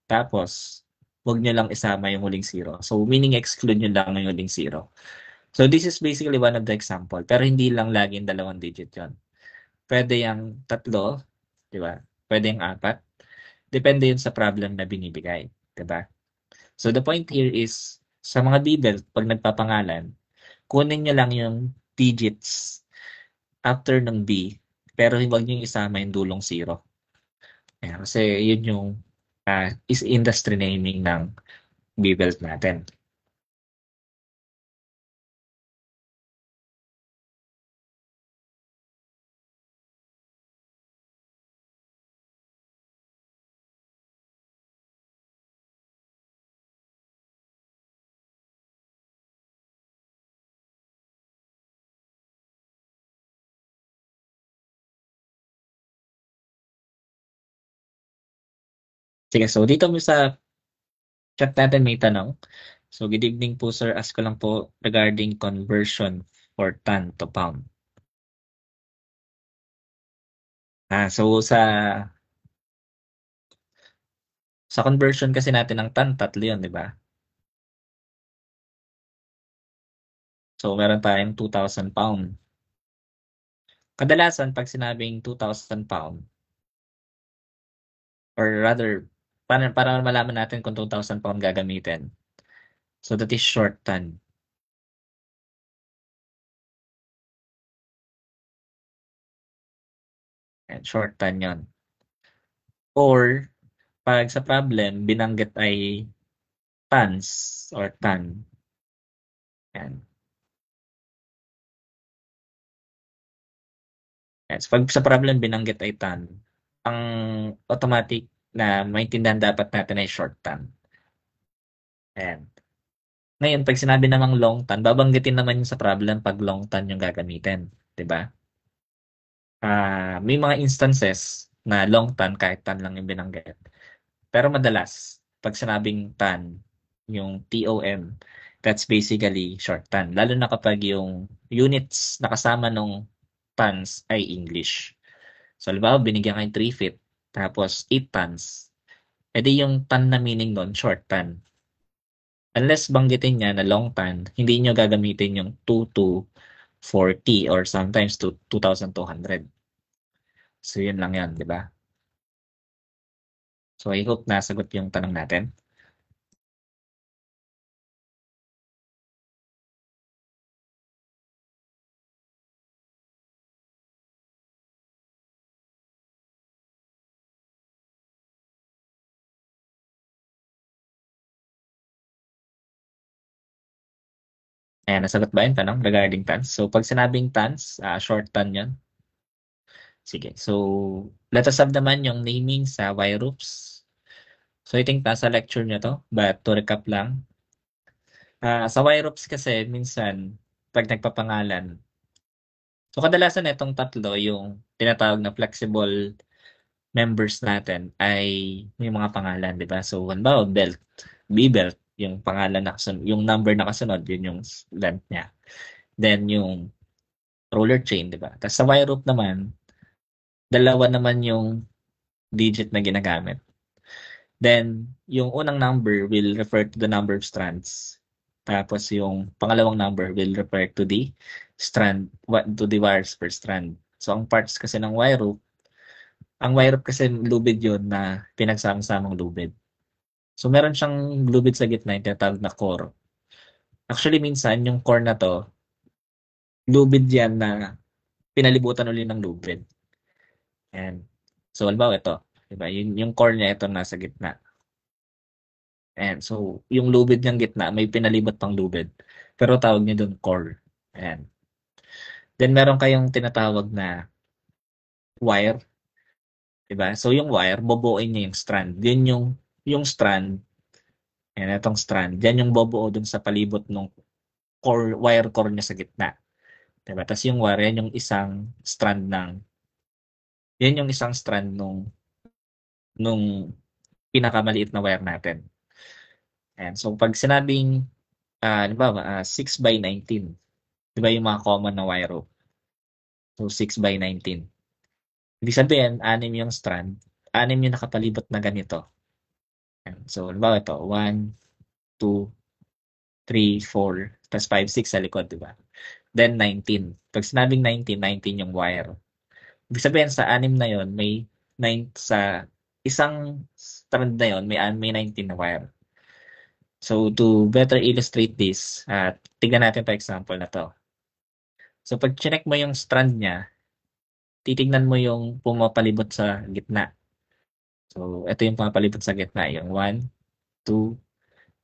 tapos wag nyo lang isama yung huling zero. So meaning exclude nyo lang yung huling zero. So this is basically one of the example, pero hindi lang laging 2 digit yon. Pwede yung 3, di ba? Pwede yung 4. Depende yun sa problem na binibigay, di ba? So the point here is, sa mga B-belt, pag nagpapangalan, kunin nyo lang yung digits after ng B, pero huwag nyo isama yung dulong 0. Ayan, kasi yun yung is industry naming ng B-belt natin. Sige, so dito mo sa chat natin may tanong. So good evening po sir, ask ko lang po regarding conversion for ton to pound. So sa conversion kasi natin ng ton, 3 yun, di ba? So meron tayong 2,000 pound. Kadalasan pag sinabing 2,000 pound, or rather, para malaman natin kung 2,000 pound gagamitin. So that is short ton. And short ton yun. Or, pag sa problem, binanggit ay tons or ton. Yan. Yan. So, pag sa problem, binanggit ay ton, ang automatic na maintindihan dapat natin ay short ton. Ayan. Ngayon, pag sinabi namang long ton, babanggitin naman yung sa problem pag long ton yung gagamitin. 'Di ba? May mga instances na long ton kahit ton lang yung binanggit. Pero madalas, pag sinabing ton, yung TOM, that's basically short ton. Lalo na kapag yung units na kasama nung tons ay English. So, halimbawa, binigyan kayo 3 feet, tapos 8 tons. E di yung ton na meaning nun, short ton. Unless banggitin niya na long ton, hindi nyo gagamitin yung 2 to 40 or sometimes to 2,200. So, yun lang yan, di ba? So, I hope nasagot yung tanong natin. Ayan, nasagot ba yung tanong regarding tons? So, pag sinabing tons, short ton yun. Sige, so let us have naman yung naming sa Y-Roops. So, I think nasa lecture nyo to, but to recap lang. Sa Y-Roops kasi, minsan, pag nagpapangalan, so kadalasan itong tatlo, yung tinatawag na flexible members natin ay may mga pangalan, di ba? So, halimbawa, belt, B-belt, yung pangalan na kasunod, yung number na kasunod, yun yung length niya. Then, yung roller chain, di ba? Tapos sa wire rope naman, dalawa naman yung digit na ginagamit. Then, yung unang number will refer to the number of strands. Tapos yung pangalawang number will refer to the wires per strand. So, ang parts kasi ng wire rope, ang wire rope kasi lubid yun na pinagsama-samang lubid. So, meron siyang lubid sa gitna yung tinatawag na core. Actually, minsan, yung core na to, lubid yan na pinalibutan ulit ng lubid. And so, halimbawa ito, diba? Yung core niya, ito nasa gitna. And so, yung lubid niyang gitna, may pinalibot pang lubid. Pero tawag niya doon core. And then, meron kayong tinatawag na wire. Diba? So, yung wire, bobuoin niya yung strand. Yun yung strand, Ayan, itong strand. Yan yung bubuo dun sa palibot ng wire core niya sa gitna. Diba? Tapos yung wire, yan yung isang strand nung pinakamaliit na wire natin. Ayan. So, pag sinabing, halimbawa, 6 by 19, di ba yung mga common na wire rope? So, 6 by 19. Ibig sabihin, 6 yung strand, 6 yung nakapalibot na ganito. Ayan. So, halimbawa ito, 1, 2, 3, 4, tapos 5, 6 sa likod, di ba? Then 19. Pag sinabing 19, 19 yung wire. Ibig sabihin sa 6 na yon sa isang strand na yon may 19 na wire. So to better illustrate this, tignan natin 'tong example na 'to. So pag chineck mo yung strand niya, titignan mo yung pumapalibot sa gitna. So ito yung pumapalibot sa gitna, yung 1, 2,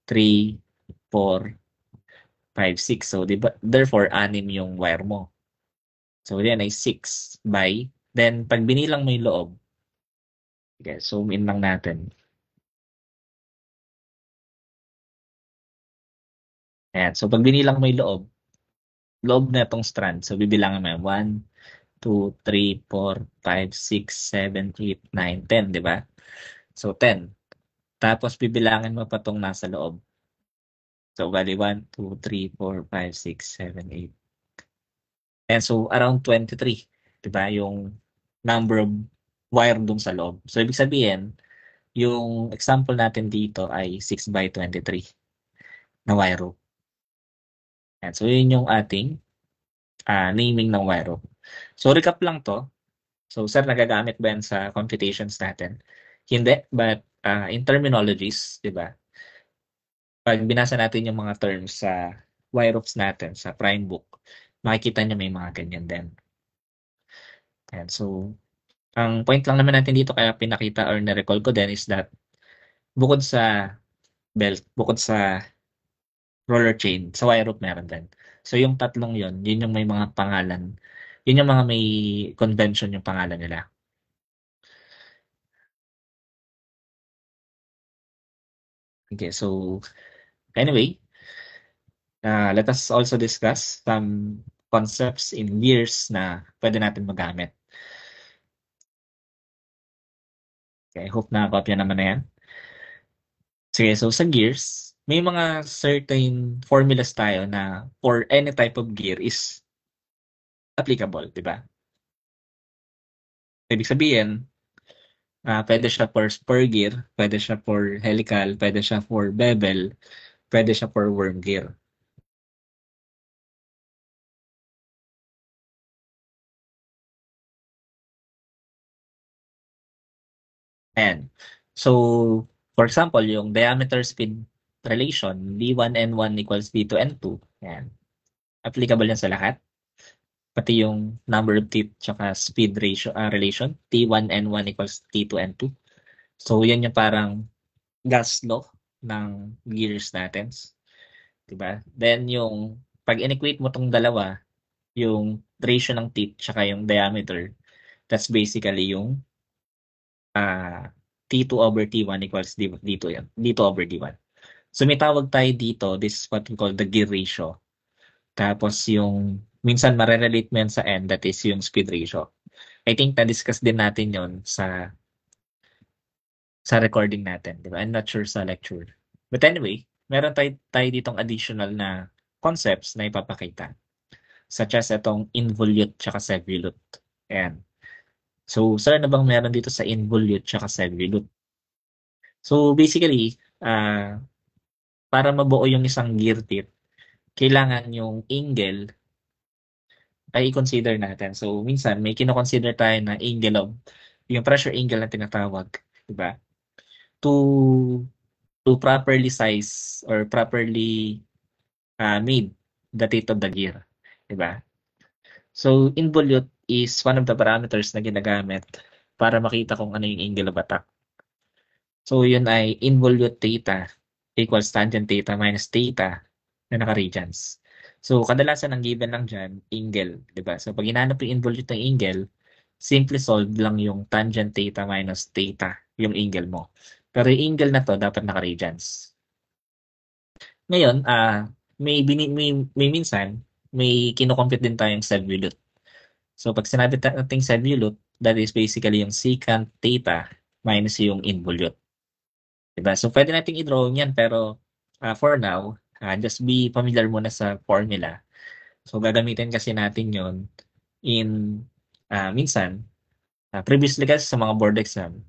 3, 4, 5, 6. So therefore 6 yung wire mo. So yan ay 6 by, then pag binilang mo yung loob, okay, zoom in lang natin. Ayan, so pag binilang mo yung loob na itong strand, so bibilangan mo yan, 1, 2, 3, 4, 5, 6, 7, 8, 9, 10, di ba? So 10. Tapos bibilangin mo pa itong nasa loob. So bali 1, 2, 3, 4, 5, 6, 7, 8. And so around 23, di ba? Yung number of wire dun sa loob. So ibig sabihin, yung example natin dito ay 6 by 23 na wire rope. And so yun yung ating naming ng wire rope. So recap lang to. So sir, nagagamit ba yan sa computations natin? Hindi, but in terminologies, di ba? Pag binasa natin yung mga terms sa wire ropes natin, sa prime book, makikita niyo may mga ganyan din. And so, ang point lang naman natin dito kaya pinakita or na-recall ko din is that bukod sa belt, bukod sa roller chain, sa wire rope meron din. So yung tatlong yun yung may mga pangalan. Yun yung mga may convention yung pangalan nila. Okay, so anyway, let us also discuss some concepts in gears na pwede natin magamit. Okay, I hope nakakopya naman na yan. Sige, so sa gears, may mga certain formulas tayo na for any type of gear is applicable, di ba? Ibig sabihin, pwede siya for spur gear, pwede siya for helical, pwede siya for bevel, pwede siya for worm gear. And so, for example, yung diameter speed relation, D1N1 equals D2N2, yan. Applicable yan sa lahat. Pati yung number of teeth tsaka speed ratio relation, T1N1 equals T2N2. So, yan yung parang gas law ng gears natin. Diba? Then, yung pag inequate mo tong dalawa, yung ratio ng teeth tsaka yung diameter, that's basically yung T2 over T1 equals D2, yan. D2 over D1. So, may tawag tayo dito, this is what we call the gear ratio. Tapos yung minsan marerelate mo yan sa N, that is yung speed ratio. I think na-discuss din natin yon sa recording natin, di ba? I'm not sure sa lecture. But anyway, meron tayo ditong additional na concepts na ipapakita. Such as itong involute tsaka segvolute. Ayan. So, sir, na bang meron dito sa involute tsaka segvolute? So, basically, para mabuo yung isang gear tip, kailangan yung angle ay i-consider natin. So, minsan may kino-consider tayo na angle of, yung pressure angle na tinatawag, di ba? To properly size or properly made the teeth of the gear, di ba? So, involute is one of the parameters na ginagamit para makita kung ano yung angle of attack. So, yun ay involute theta equals tangent theta minus theta na naka-radians. So, kadalasan ang given lang dyan, angle, di ba? So, pag hinanap yung involute ng angle, simple solve lang yung tangent theta minus theta, yung angle mo. Pero yung angle na to, dapat naka-radians. Ngayon, may minsan, may kino-compute din tayong self-volute. So, pag sinabi nating self-volute, that is basically yung secant theta minus yung involute. Diba? So, pwede nating i-drawing yan, pero for now, just be familiar muna sa formula. So, gagamitin kasi natin yon in minsan, previously kasi sa mga board exam,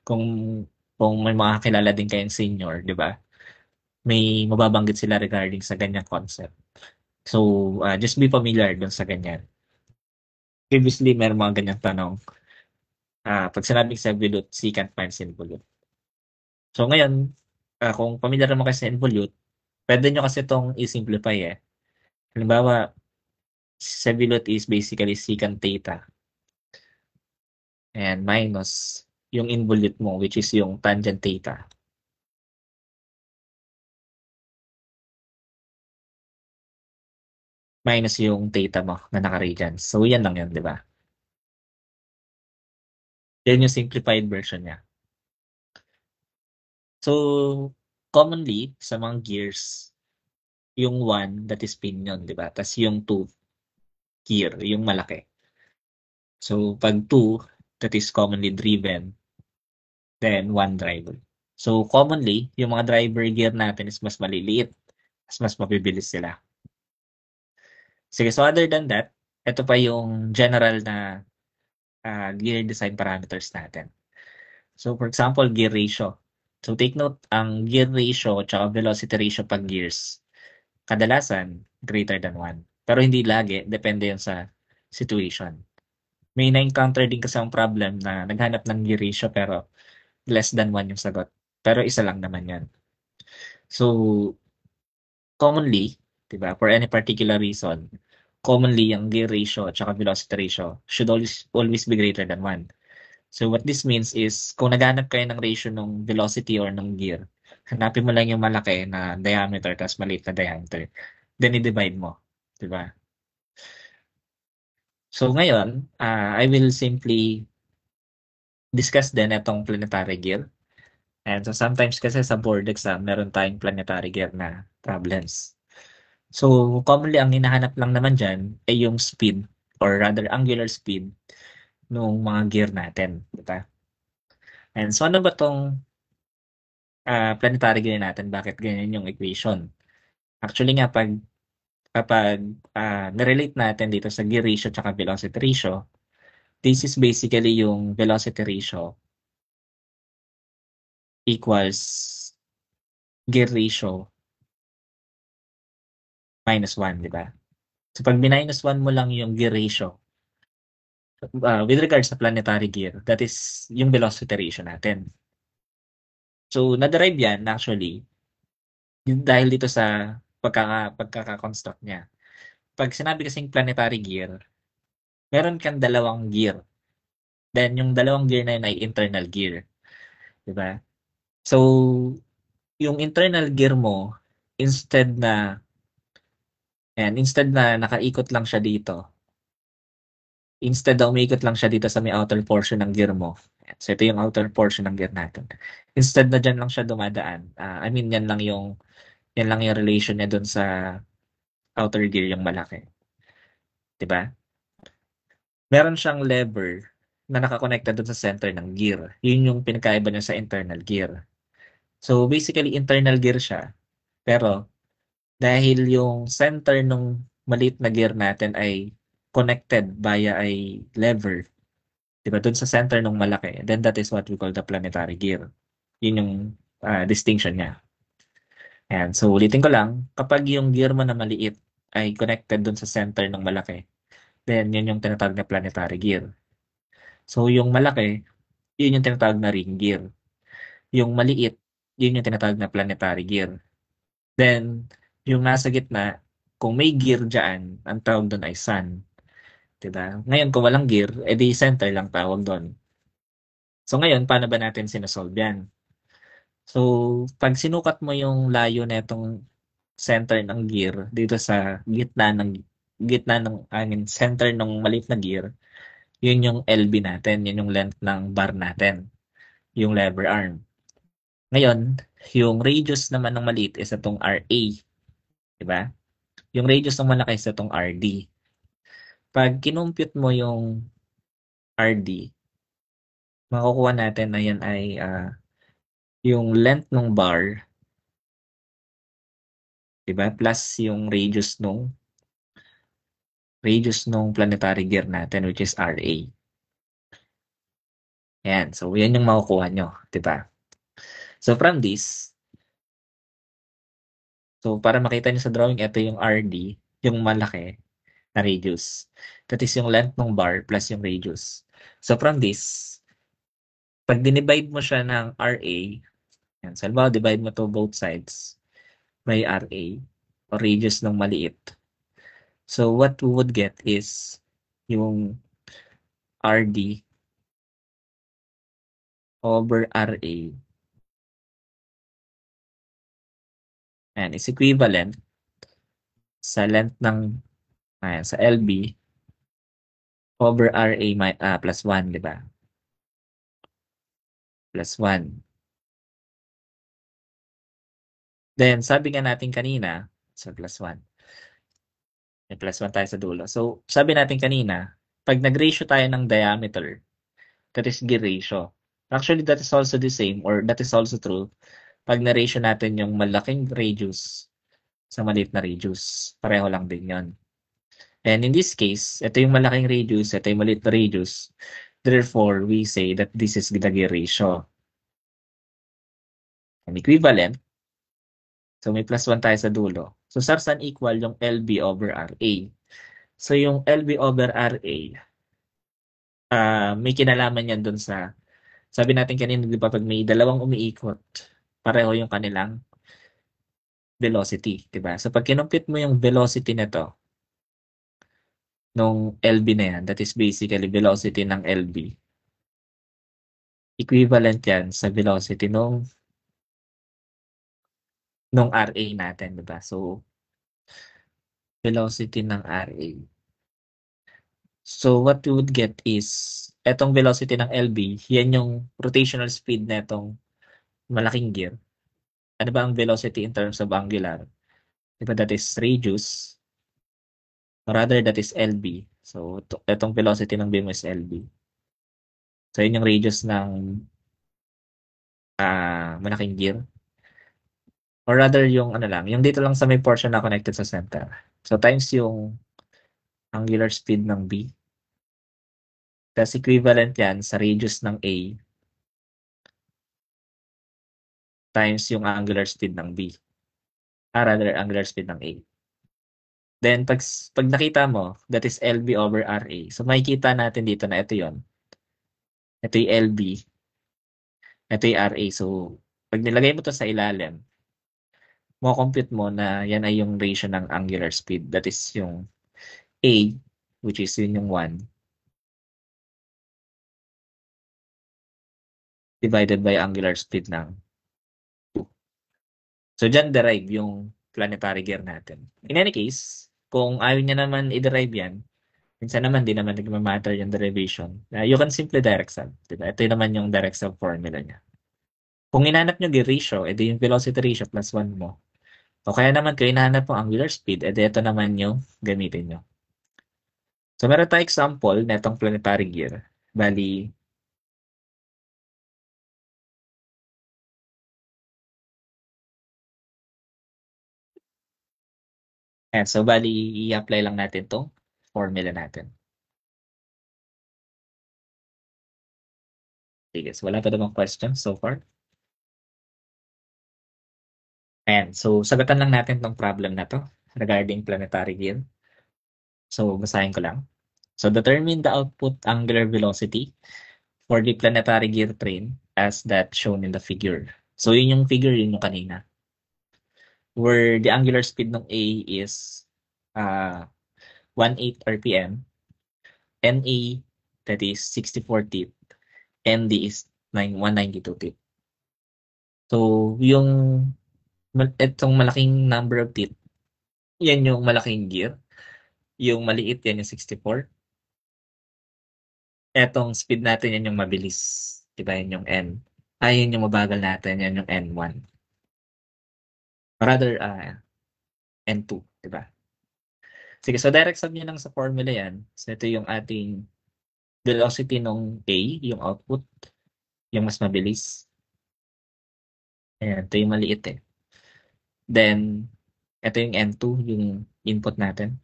kung may mga kilala din kayong senior, di ba? May mababanggit sila regarding sa ganyang concept. So, just be familiar dun sa ganyan. Previously, meron mga ganyang tanong. Pag sinabing self-volute, secant minus involute. So, ngayon, kung familiar naman kasi sa involute, pwede nyo kasi itong i-simplify eh. Halimbawa, self-volute is basically secant theta and minus yung involute mo, which is yung tangent theta. Minus yung theta mo na naka-radians. So, yan lang yun, di ba? Yan yung simplified version niya. So, commonly, sa mga gears, yung 1, that is pinion, di ba? Tapos yung 2, gear, yung malaki. So, pag 2, that is commonly driven, then 1 driver. So, commonly, yung mga driver gear natin is mas maliliit, mas mabibilis sila. Sige, so other than that, ito pa yung general na gear design parameters natin. So, for example, gear ratio. So, take note, ang gear ratio at velocity ratio pag gears, kadalasan greater than 1. Pero hindi lagi, depende yan sa situation. May na-encounter din kasi ang problem na naghanap ng gear ratio pero less than 1 yung sagot. Pero isa lang naman yan. So, commonly, diba, for any particular reason, commonly yung gear ratio at velocity ratio should always be greater than 1. So what this means is, kung naghanap kayo ng ratio ng velocity or ng gear, hanapin mo lang yung malaki na diameter tapos maliit na diameter. Then i-divide mo. Diba? So ngayon, I will simply discuss din itong planetary gear. And so sometimes kasi sa board exam, meron tayong planetary gear na problems. So commonly, ang hinahanap lang naman dyan ay yung speed or rather angular speed ng mga gear natin. Diba? And so ano ba tong planetary gear natin? Bakit ganyan yung equation? Actually nga, kapag nirelate natin dito sa gear ratio at velocity ratio, this is basically yung velocity ratio equals gear ratio minus 1, di ba? So pag minus 1 mo lang yung gear ratio, with regards sa planetary gear, that is yung velocity ratio natin. So na-derive yan actually dahil dito sa pagkaka-construct niya. Pag sinabi kasing planetary gear, meron kang dalawang gear. Then yung dalawang gear na yun ay internal gear. Di ba? So, yung internal gear mo, instead na nakaikot lang siya dito, instead na umiikot lang siya dito sa may outer portion ng gear mo. So, ito yung outer portion ng gear natin. Instead na dyan lang siya dumadaan. I mean, yan lang yung relation niya dun sa outer gear, yung malaki. Diba? Meron siyang lever na nakakonekta dun sa center ng gear. Yun yung pinakaiba niya sa internal gear. So, basically, internal gear siya. Pero, dahil yung center ng maliit na gear natin ay connected via ay lever, diba, dun sa center ng malaki, then that is what we call the planetary gear. Yun yung distinction niya. Ayan, so ulitin ko lang, kapag yung gear mo na maliit ay connected dun sa center ng malaki, then yun yung tinatawag na planetary gear. So yung malaki, yun yung tinatawag na ring gear. Yung maliit, yun yung tinatawag na planetary gear. Then, yung nasa gitna, kung may gear dyan, ang tawag doon ay sun. Diba? Ngayon, kung walang gear, edi center lang tawag doon. So ngayon, paano ba natin sinasolve yan? So, pag sinukat mo yung layo na itong center ng gear dito sa I mean, center ng maliit na gear, yun yung LB natin, yun yung length ng bar natin, yung lever arm. Ngayon, yung radius naman ng maliit is itong RA. Diba? Yung radius ng malaki is itong RD. Pag kinumpute mo yung RD, makukuha natin na yan ay yung length ng bar, diba? Plus yung radius nung planetary gear natin, which is RA. Ayan. So, yan yung makukuha nyo. Diba? So, from this, so para makita nyo sa drawing, ito yung RD, yung malaki na radius. That is yung length ng bar plus yung radius. So, from this, pag dinivide mo siya ng RA, yan, so, halimbawa, divide mo to both sides by RA, o radius ng maliit. So, what we would get is yung RD over RA, and is equivalent sa length ng, sa LB over RA plus 1, di ba? Plus 1. Then, sabi nga natin kanina, so plus 1. May plus 1 tayo sa dulo. So, sabi natin kanina, pag nag-ratio tayo ng diameter, that is gear ratio. Actually, that is also the same, or that is also true pag na-ratio natin yung malaking radius sa maliit na radius. Pareho lang din yon. And in this case, ito yung malaking radius, ito yung maliit na radius. Therefore, we say that this is the gear ratio. And equivalent, so may plus 1 tayo sa dulo. So, saan equal yung LB over RA. So, yung LB over RA, may kinalaman yan dun sa, sabi natin kanina, di ba, pag may dalawang umiikot, pareho yung kanilang velocity, di ba? So, pag kinumpit mo yung velocity nito, nung LB na yan, that is basically velocity ng LB, equivalent yan sa velocity nung RA natin, di ba? So, velocity ng RA. So, what we would get is, etong velocity ng LB, yan yung rotational speed na itong malaking gear. Ano ba ang velocity in terms of angular? Diba that is radius, or rather that is LB. So, itong velocity ng beam is LB. So, yun yung radius ng malaking gear. Or rather yung ano lang, yung dito lang sa may portion na connected sa center. So, times yung angular speed ng B. That's equivalent yan sa radius ng A times yung angular speed ng B. Rather, angular speed ng A. Then, pag nakita mo, that is LB over RA. So, makikita natin dito na ito yon. Ito yung LB. Ito yung RA. So, pag nilagay mo to sa ilalim, compute mo na yan ay yung ratio ng angular speed. That is yung A, which is yun yung 1, divided by angular speed ng 2. So, dyan derive yung planetary gear natin. In any case, kung ayaw niya naman i-derive yan, minsan naman di naman nagmamatter yung derivation. You can simply direct sum. Diba? Ito naman yung direct sum formula niya. Kung hinanap nyo gear ratio, edi yung velocity ratio plus 1 mo. O kaya naman kung hinahanap mo angular speed, edi ito naman yung gamitin nyo. So, meron tayong example na itong planetary gear. Bali, i-apply lang natin itong formula natin. Sige, so wala pa namang question so far. Ayan, so sagutan lang natin itong problem na to regarding planetary gear. So, basahin ko lang. So, determine the output angular velocity for the planetary gear train as that shown in the figure. So, yun yung figure, yun yung kanina. Where the angular speed ng A is 1.8 RPM, NA, that is 64 teeth, ND is 192 teeth. So, itong malaking number of teeth, yan yung malaking gear. Yung maliit, yan yung 64. Etong speed natin, yan yung mabilis. Diba? Yan yung N. Yun yung mabagal natin, yan yung N1. Rather, N2, di ba? Sige, so direct sum nyo lang sa formula yan. So ito yung ating velocity nung A, yung output, yung mas mabilis. Ayan, ito yung maliit eh. Then, ito yung N2, yung input natin.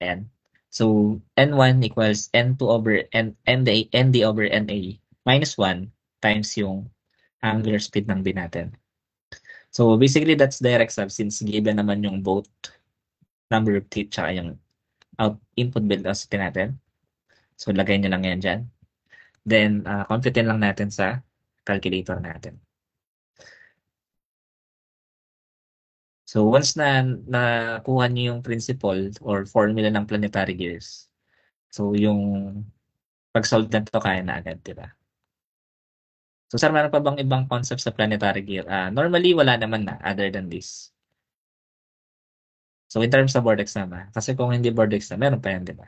Ayan. So, N1 equals N2 over ND over NA minus 1 times yung angular speed ng B natin. So, basically, that's direct sum since given naman yung both number of teeth tsaka yung input velocity natin. So, lagay nyo lang yan dyan. Then, computein lang natin sa calculator natin. So, once na nakuha niyo yung principle or formula ng planetary gears, so yung pag-solve nito kaya na agad, di ba? So, sir, meron pa bang ibang concept sa planetary gear? Normally, wala naman na other than this. So, in terms of board exam, kasi kung hindi board exam, meron pa yan, di ba?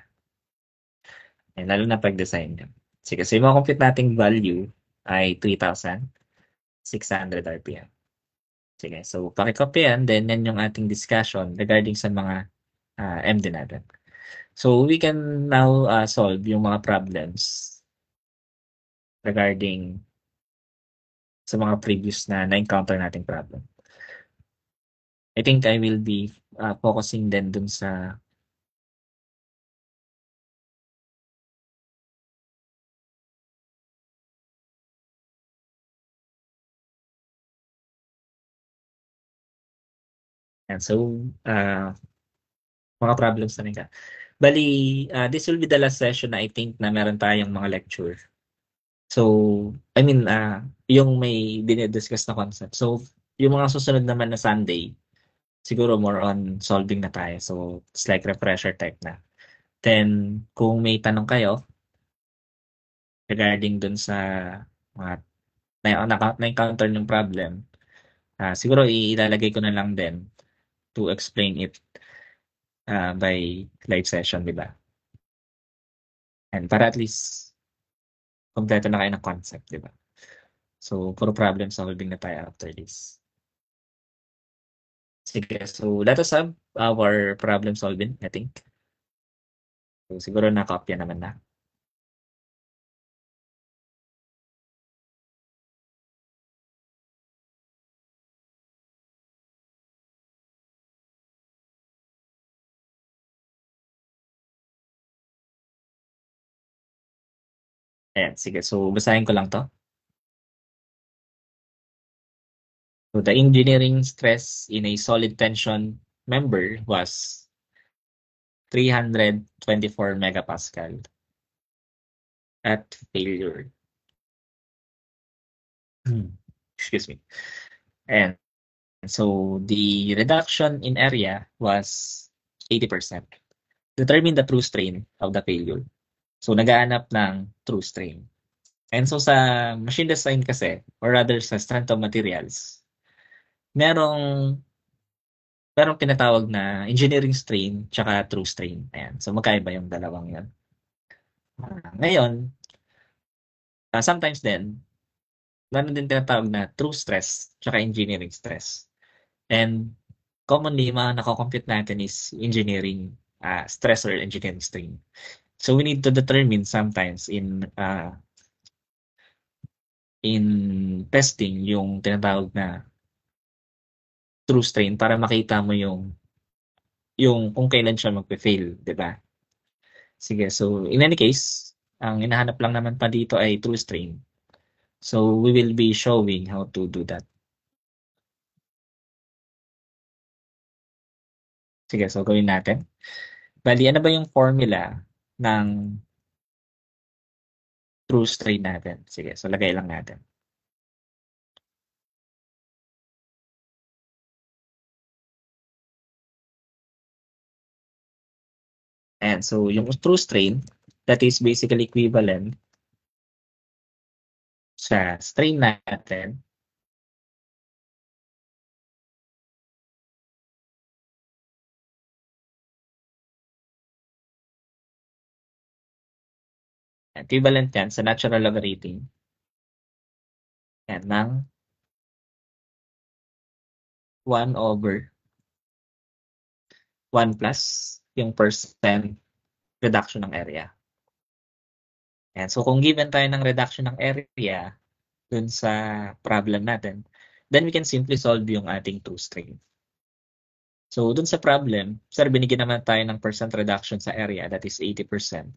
Eh, lalo na pag-design nyo. Sige, so yung mga compute nating value ay 3,600 RPM. Sige, so pakicopy yan, then yan yung ating discussion regarding sa mga MD natin. So, we can now solve yung mga problems regarding sa mga previous na na-encounter nating problem. I think I will be focusing then dun sa and so mga problems na rin ka. Bali, this will be the last session na I think na meron tayong mga lecture. So, I mean, yung may dinidiscuss na concept. So, yung mga susunod naman na Sunday, siguro more on solving na tayo. So, it's like refresher type na. Then, kung may tanong kayo regarding dun sa mga na-encounter ng problem, siguro ilalagay ko na lang din to explain it by live session, di ba? And para at least kompleto na kayo ng concept, di ba? So, puro problem solving na tayo after this. Sige, so let us have our problem solving, I think. So, siguro nakopya naman na. Ayan, sige. So, basahin ko lang to. So, the engineering stress in a solid tension member was 324 megapascal at failure. Excuse me. And so, the reduction in area was 80%. Determine the true strain of the failure. So, nagaanap ng true strain. And so, sa machine design kasi, or rather sa strength of materials, merong tinatawag na engineering strain tsaka true strain. Ayan. So, magkaiba yung dalawang yan. Ngayon, sometimes din, meron din tinatawag na true stress tsaka engineering stress. And commonly, mga nakakompute natin is engineering stress or engineering strain. So, we need to determine sometimes in testing yung tinatawag na true strain para makita mo yung kung kailan siya magpe-fail, di ba? Sige, so in any case, ang hinahanap lang naman pa dito ay true strain. So we will be showing how to do that. Sige, so gawin natin. Bali, ano ba yung formula ng true strain natin? Sige, so lagay lang natin. And so yung true strain, that is basically equivalent sa strain natin equivalent yan sa natural logarithm Yan, ng 1/1 plus yung percent reduction ng area. Yan. So kung given tayo ng reduction ng area dun sa problem natin, then we can simply solve yung ating true strain. So dun sa problem, sir, binigyan naman tayo ng percent reduction sa area, that is 80%.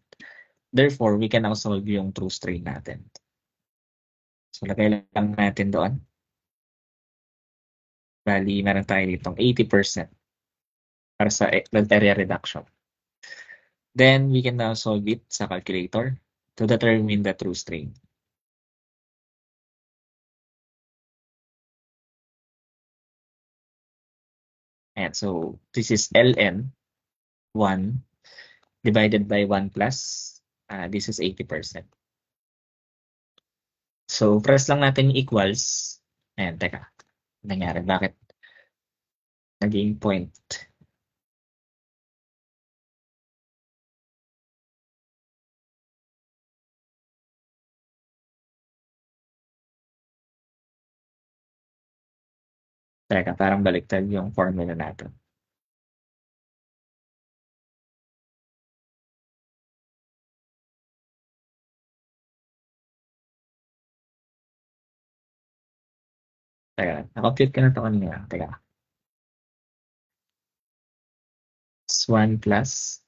Therefore, we can now solve yung true strain natin. So lagay lang natin doon. Bali, meron tayo ditong 80% para sa area reduction. Then we can now solve it sa calculator to determine the true strain. And so this is ln 1 divided by 1 plus, this is 80%. So press lang natin yung equals. Ayan, teka. Nangyari, bakit naging point? Teka, parang baliktad yung formula natin. Teka, na-compute ko na ito kanina. Teka. It's 1 plus.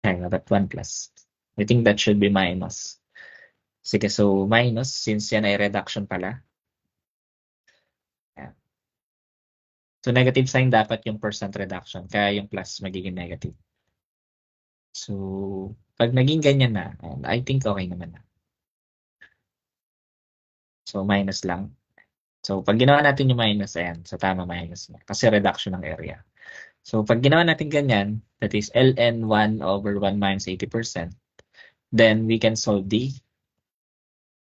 Teka, but 1 plus. I think that should be minus. Sige, so minus, since yan ay reduction pala. Ayan. So negative sign dapat yung percent reduction, kaya yung plus magiging negative. So, pag naging ganyan na, I think okay naman na. So, minus lang. So, pag ginawa natin yung minus, ayan, so tama minus na. Kasi reduction ng area. So, pag ginawa natin ganyan, that is ln 1 over 1 minus 80%, then we can solve the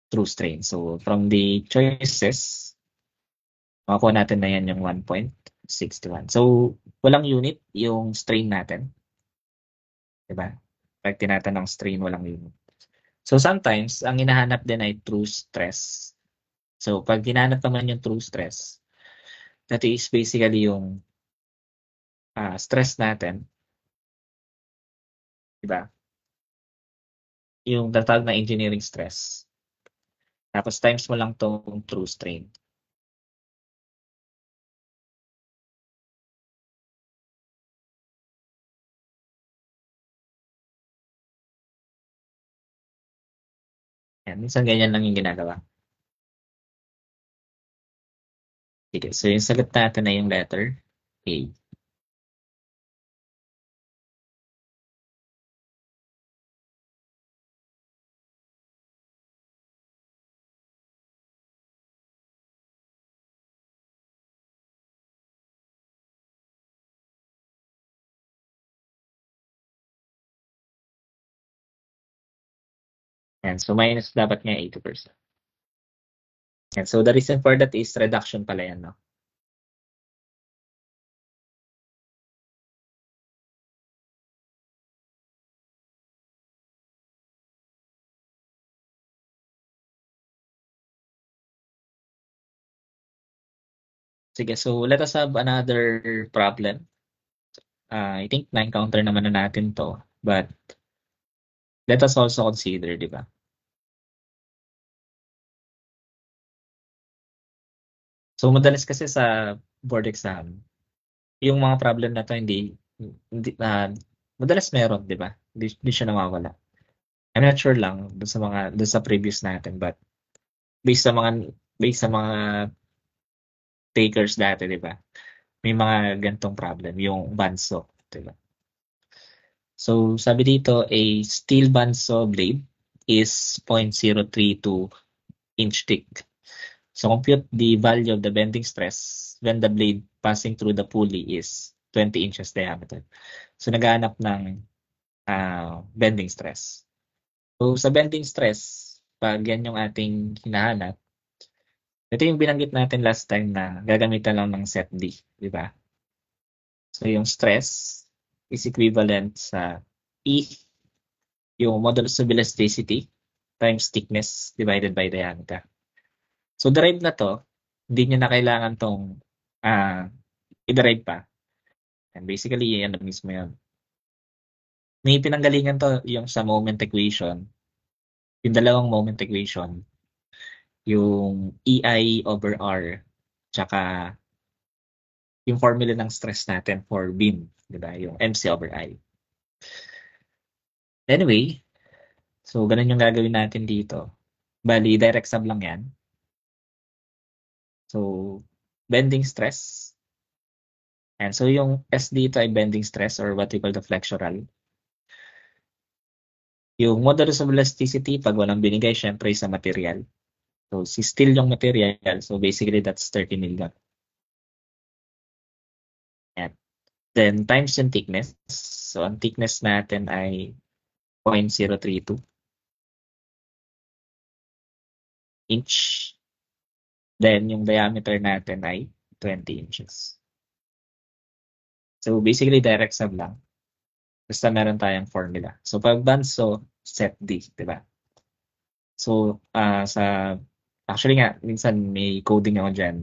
true strain. So, from the choices, makakuha natin na yan yung 1.61. So, walang unit yung strain natin. Diba? Pag tinatanong strain, walang unit. So, sometimes, ang hinahanap din ay true stress. So, pag hinanap naman yung true stress, that is basically yung stress natin. Diba? Yung tatawag na engineering stress. Tapos times mo lang tong true strain. Yan, minsan ganyan lang yung ginagawa. Sige, so yung sagot natin ay yung letter A. Yan, so minus dapat nga 80%. Yan, so the reason for that is reduction pala yan, no? Sige, so let us have another problem. I think na-encounter naman na natin to, but let us also consider, di ba? So madalas kasi sa board exam, yung mga problem na to hindi madalas meron, di ba? Hindi siya nawawala. I'm not sure lang doon sa previous natin, but based sa mga takers dati, di ba? May mga gantong problem, yung bandsaw, di ba? So sabi dito, a steel bandsaw blade is 0.032 inch thick. So compute the value of the bending stress when the blade passing through the pulley is 20 inches diameter. So naghahanap ng bending stress. So sa bending stress, pag yan yung ating hinahanap, ito yung binanggit natin last time na gagamitan lang ng set D, di ba? So yung stress is equivalent sa E, yung modulus of elasticity, times thickness divided by diameter. So derive na to, hindi nyo na kailangan tong i-derive pa. And basically, yan na mismo yun. May pinanggalingan to yung sa moment equation. Yung dalawang moment equation. Yung EI over R. Tsaka yung formula ng stress natin for beam. Diba? Yung MC over I. Anyway, so ganun yung gagawin natin dito. Bali, direct sum lang yan. So, bending stress. And so yung S dito ay bending stress or what we call the flexural. Yung modulus of elasticity, pag walang binigay, syempre sa material. So, si steel yung material. So, basically, that's 30 million. And then, times yung thickness. So, ang thickness natin ay 0.032 inch. Then, yung diameter natin ay 20 inches. So, basically, direct sum lang. Basta meron tayong formula. So, pag banso, set D, di ba? So, actually nga, minsan may coding ako dyan.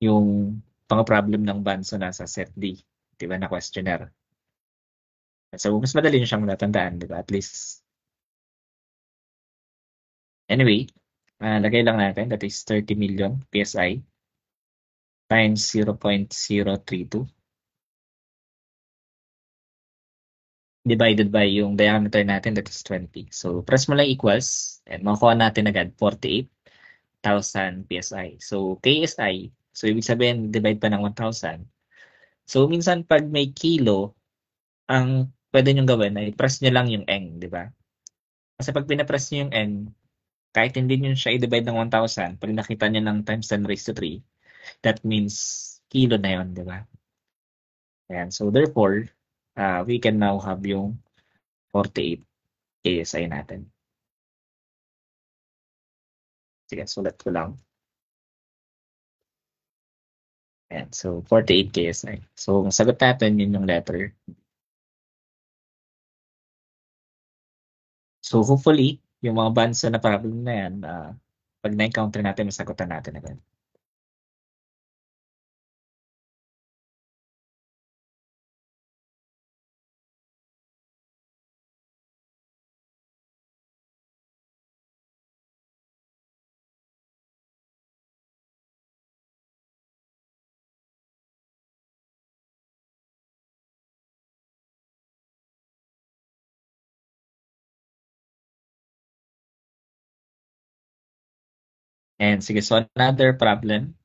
Yung pang-problem ng banso nasa set D, di ba, na questionnaire. So, mas madali nyo siyang natandaan, di ba? At least. Anyway, lagay lang natin, that is 30 million PSI times 0.032 divided by yung diameter natin, that is 20. So, press mo lang equals, and makuha natin agad 48,000 PSI. So, KSI, so ibig sabihin, divide pa ng 1,000. So, minsan pag may kilo, ang pwede nyo gawin ay press nyo lang yung N, di ba? Kasi pag pinapress nyo yung N, kahit hindi nyo siya i-divide ng 1,000, pag nakita nyo ng times 10 raised to 3, that means kilo na yun, di ba? Ayan. So, therefore, we can now have yung 48 KSI natin. Sige, sulat ko lang. Ayan. So, 48 KSI. So, ang sagot natin, yun yung letter. So, hopefully, yung mga bansa na problem na yan, pag na-encounter natin, masagutan natin agad. And sige, so another problem.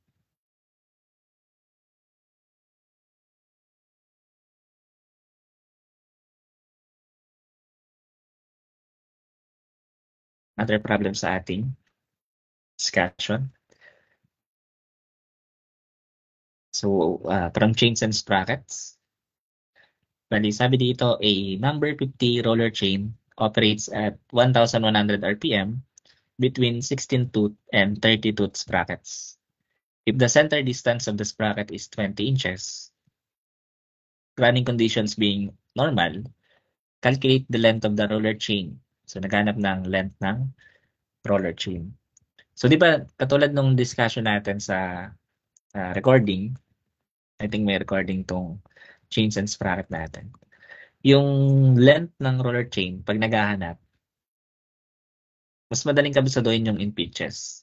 Another problem sa ating discussion. So, from chains and sprockets. Bali, sabi dito, a number 50 roller chain operates at 1,100 RPM between 16 tooth and 30 tooth sprockets. If the center distance of the sprocket is 20 inches, running conditions being normal, calculate the length of the roller chain. So, naghanap ng length ng roller chain. So, di ba, katulad nung discussion natin sa recording, I think may recording tong chains and sprocket natin. Yung length ng roller chain, pag naghahanap, mas madaling kabisaduhin yung in pitches.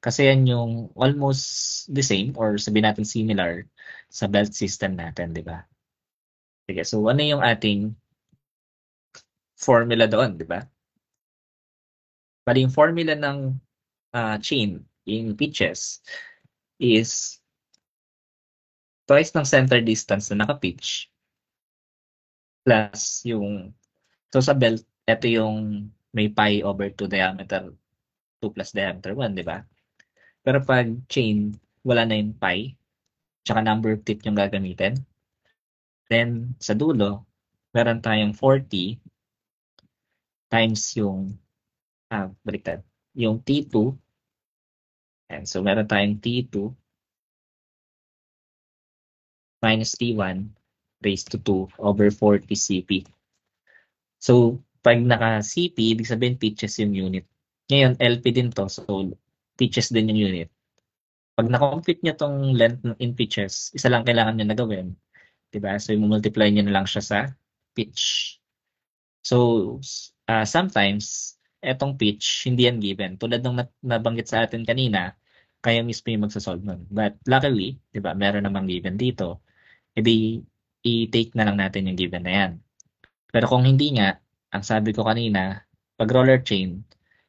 Kasi yan yung almost the same or sabihin natin similar sa belt system natin, di ba? Sige, so ano yung ating formula doon, di ba? Bali yung formula ng chain in pitches is twice ng center distance na naka-pitch plus yung, so sa belt, ito yung may pi over 2 diameter 2 plus diameter 1, di ba? Pero pag chain, wala na yung pi, tsaka number of teeth yung gagamitin. Then, sa dulo, meron tayong 40 times yung, baliktad, yung T2. And so meron tayong T2 minus T1 raised to 2 over 40 CP. So, pag naka-CP, ibig sabihin pitches yung unit. Ngayon, LP din to, so pitches din yung unit. Pag na-compute nyo tong length in pitches, isa lang kailangan nyo na gawin. Diba? So, i-multiply nyo na lang siya sa pitch. So, sometimes, etong pitch, hindi yan given. Tulad ng nabanggit sa atin kanina, kaya mismo yung magsasolve nun. But luckily, diba, meron namang given dito. Hindi, i-take na lang natin yung given na yan. Pero kung hindi nga, ang sabi ko kanina, pag roller chain,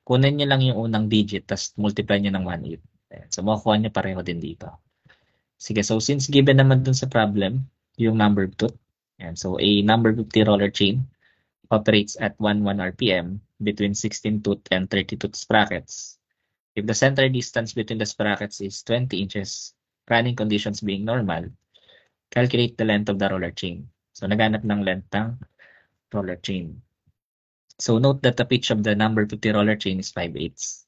kunin nyo lang yung unang digit, tapos multiply nyo ng 1/8. So, makukuha nyo pareho din dito. Sige, so since given naman dun sa problem, yung number tooth, so a number 50 roller chain operates at 1 RPM between 16 tooth and 30 tooth sprockets. If the center distance between the sprockets is 20 inches, running conditions being normal, calculate the length of the roller chain. So, naghanap ng length ng roller chain. So, note that the pitch of the number 50 roller chain is 5/8.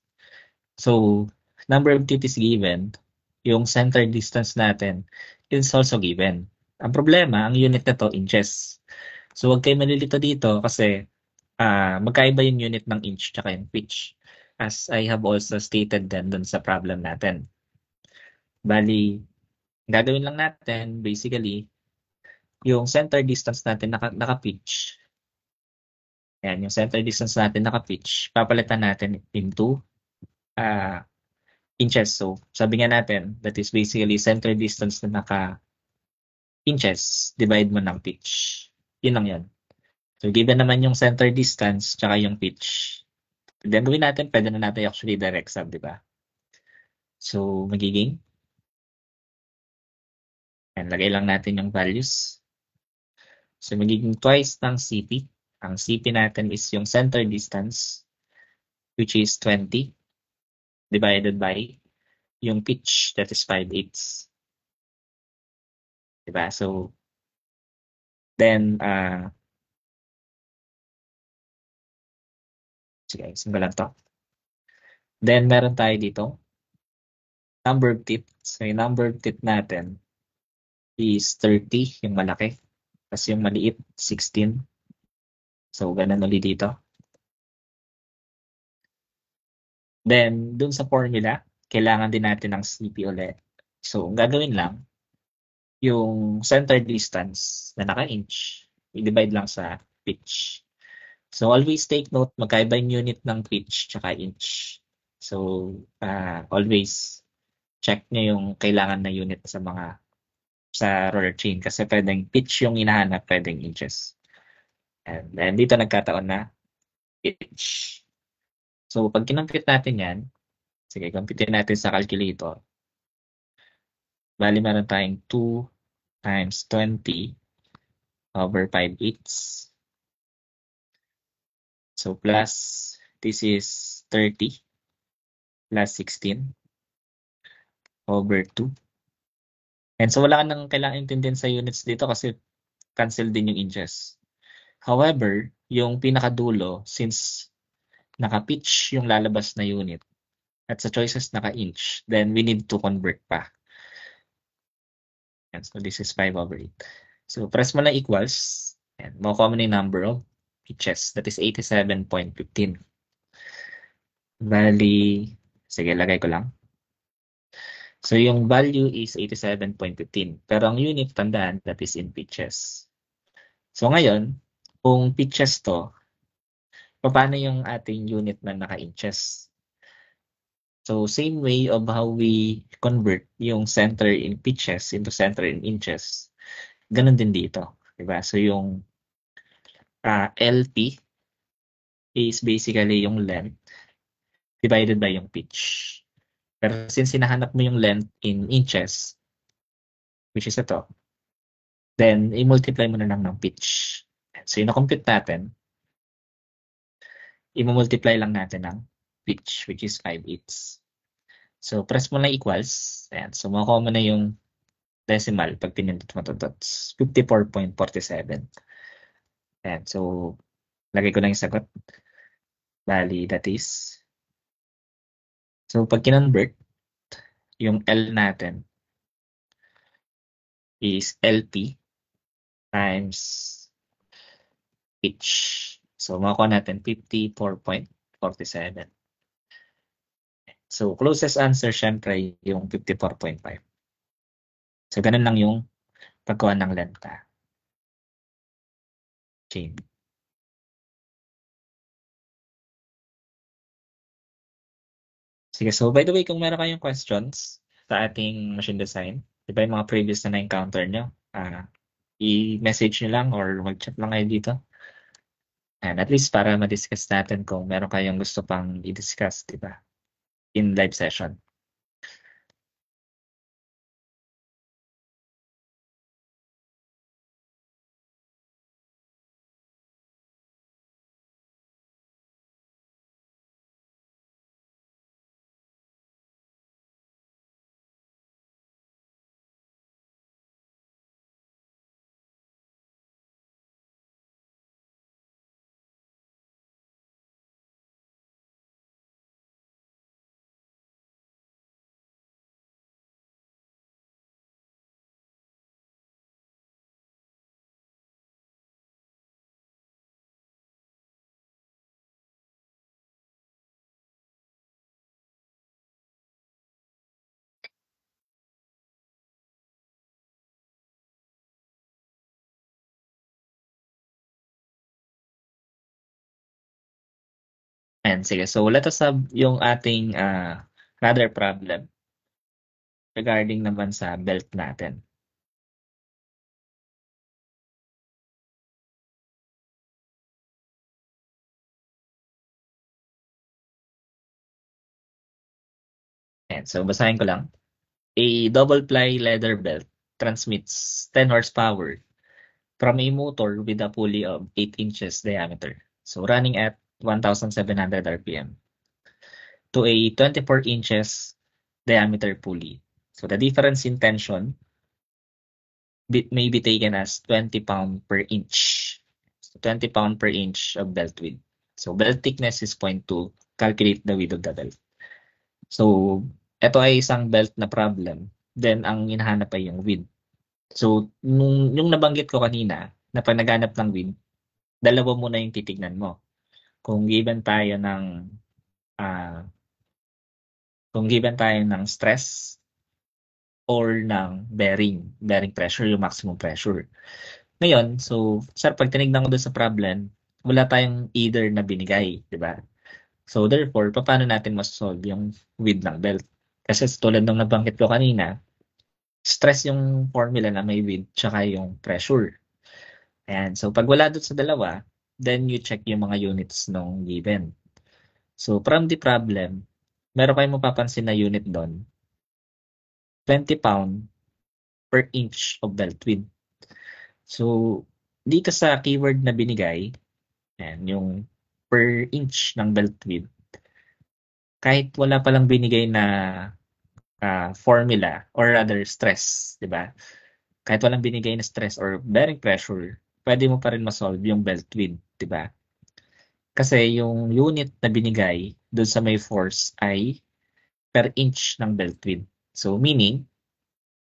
So, number of teeth is given. Yung center distance natin is also given. Ang problema, ang unit na to, inches. So, huwag kayo malilito dito kasi magkaiba yung unit ng inch tsaka yung pitch. As I have also stated then dun sa problem natin. Bali, gagawin lang natin, basically, yung center distance natin naka-pitch. Ayan, yung center distance natin naka-pitch, papalitan natin into inches. So, sabi nga natin, that is basically center distance na naka-inches, divide mo ng pitch. Yun lang yan. So, given naman yung center distance, tsaka yung pitch. Then, gawin natin, pwede na natin actually direct sub, di ba? So, magiging, and lagay lang natin yung values. So, magiging twice ng CP. Ang CP natin is yung center distance, which is 20, divided by yung pitch, that is 5/8. Diba? So, then, sige, isin ko lang to. Then, meron tayo dito, number of teeth. So, yung number of teeth natin is 30, yung malaki. Tapos yung maliit, 16. So, ganun ulit dito. Then, dun sa formula, kailangan din natin ng CP ulit. So, ang gagawin lang, yung center distance na naka-inch, i-divide lang sa pitch. So, always take note, magkaiba yung unit ng pitch tsaka inch. So, always check nyo yung kailangan na unit sa roller chain kasi pwedeng pitch yung hinahanap, pwedeng inches. And then, dito nagkataon na pitch. So, pag kinompute natin yan, sige, compute natin sa calculator. Bali, meron tayong 2 times 20 over 5/8. So, plus, this is 30 plus 16 over 2. And so, wala ka nang kailangan intindihan sa units dito kasi cancel din yung inches. However, yung pinakadulo, since naka-pitch yung lalabas na unit at sa choices naka-inch, then we need to convert pa. And so, this is 5/8. So, press mo lang equals, and makukuha mo na yung number of pitches. That is 87.15. Bali, sige, lagay ko lang. So, yung value is 87.15. Pero ang unit, tandaan, that is in pitches. So, ngayon, kung pitches to, paano yung ating unit na naka-inches? So, same way of how we convert yung center in pitches into center in inches. Ganun din dito. Diba? So, yung LP is basically yung length divided by yung pitch. Pero since hinahanap mo yung length in inches, which is ito, then i-multiply mo na lang ng pitch. So, yung na-compute natin, i-multiply lang natin ng pitch, which is 5/8. So, press mo na equals. Ayan. So, makuha mo na yung decimal pag pinindot mo ito. That's 54.47. Ayan, so lagay ko na yung sagot. Bali, that is. So pag kinonvert, yung L natin is LP times H. So makuha natin 54.47. So closest answer syempre yung 54.5. So ganun lang yung pagkuha ng length chain. Sige, so by the way, kung meron kayong questions sa ating machine design, di ba yung mga previous na na-encounter nyo, i-message nyo lang or mag-chat lang kayo dito. And at least para ma-discuss natin kung meron kayong gusto pang i-discuss, di ba? In live session. And sige, so let us have yung ating rather problem regarding naman sa belt natin. And so basahin ko lang. A double-ply leather belt transmits 10 horsepower from a motor with a pulley of 8 inches diameter. So running at 1,700 RPM to a 24 inches diameter pulley. So the difference in tension may be taken as 20 pound per inch. So 20 pound per inch of belt width. So belt thickness is 0.2. Calculate the width of the belt. So ito ay isang belt na problem. Then ang hinahanap ay yung width. So yung nabanggit ko kanina na pag naghanap ng width, dalawa muna yung titignan mo. Kung given tayo ng ah, stress or ng bearing pressure, yung maximum pressure. Ngayon, so sir, pag tinignan ko doon sa problem, wala tayong either na binigay, di ba? So therefore, paano natin mas-solve yung width ng belt? Kasi tulad ng nabanggit ko kanina, stress yung formula na may width tsaka yung pressure. Ayan, so pag wala doon sa dalawa, then you check yung mga units nung given. So from the problem, meron kayong mapapansin na unit doon, 20 pound per inch of belt width. So dito sa keyword na binigay, ayan, yung per inch ng belt width, kahit wala palang binigay na formula or rather stress, di ba? Kahit walang binigay na stress or bearing pressure, pwede mo pa rin ma-solve yung belt width, di ba? Kasi yung unit na binigay doon sa may force ay per inch ng belt width. So meaning,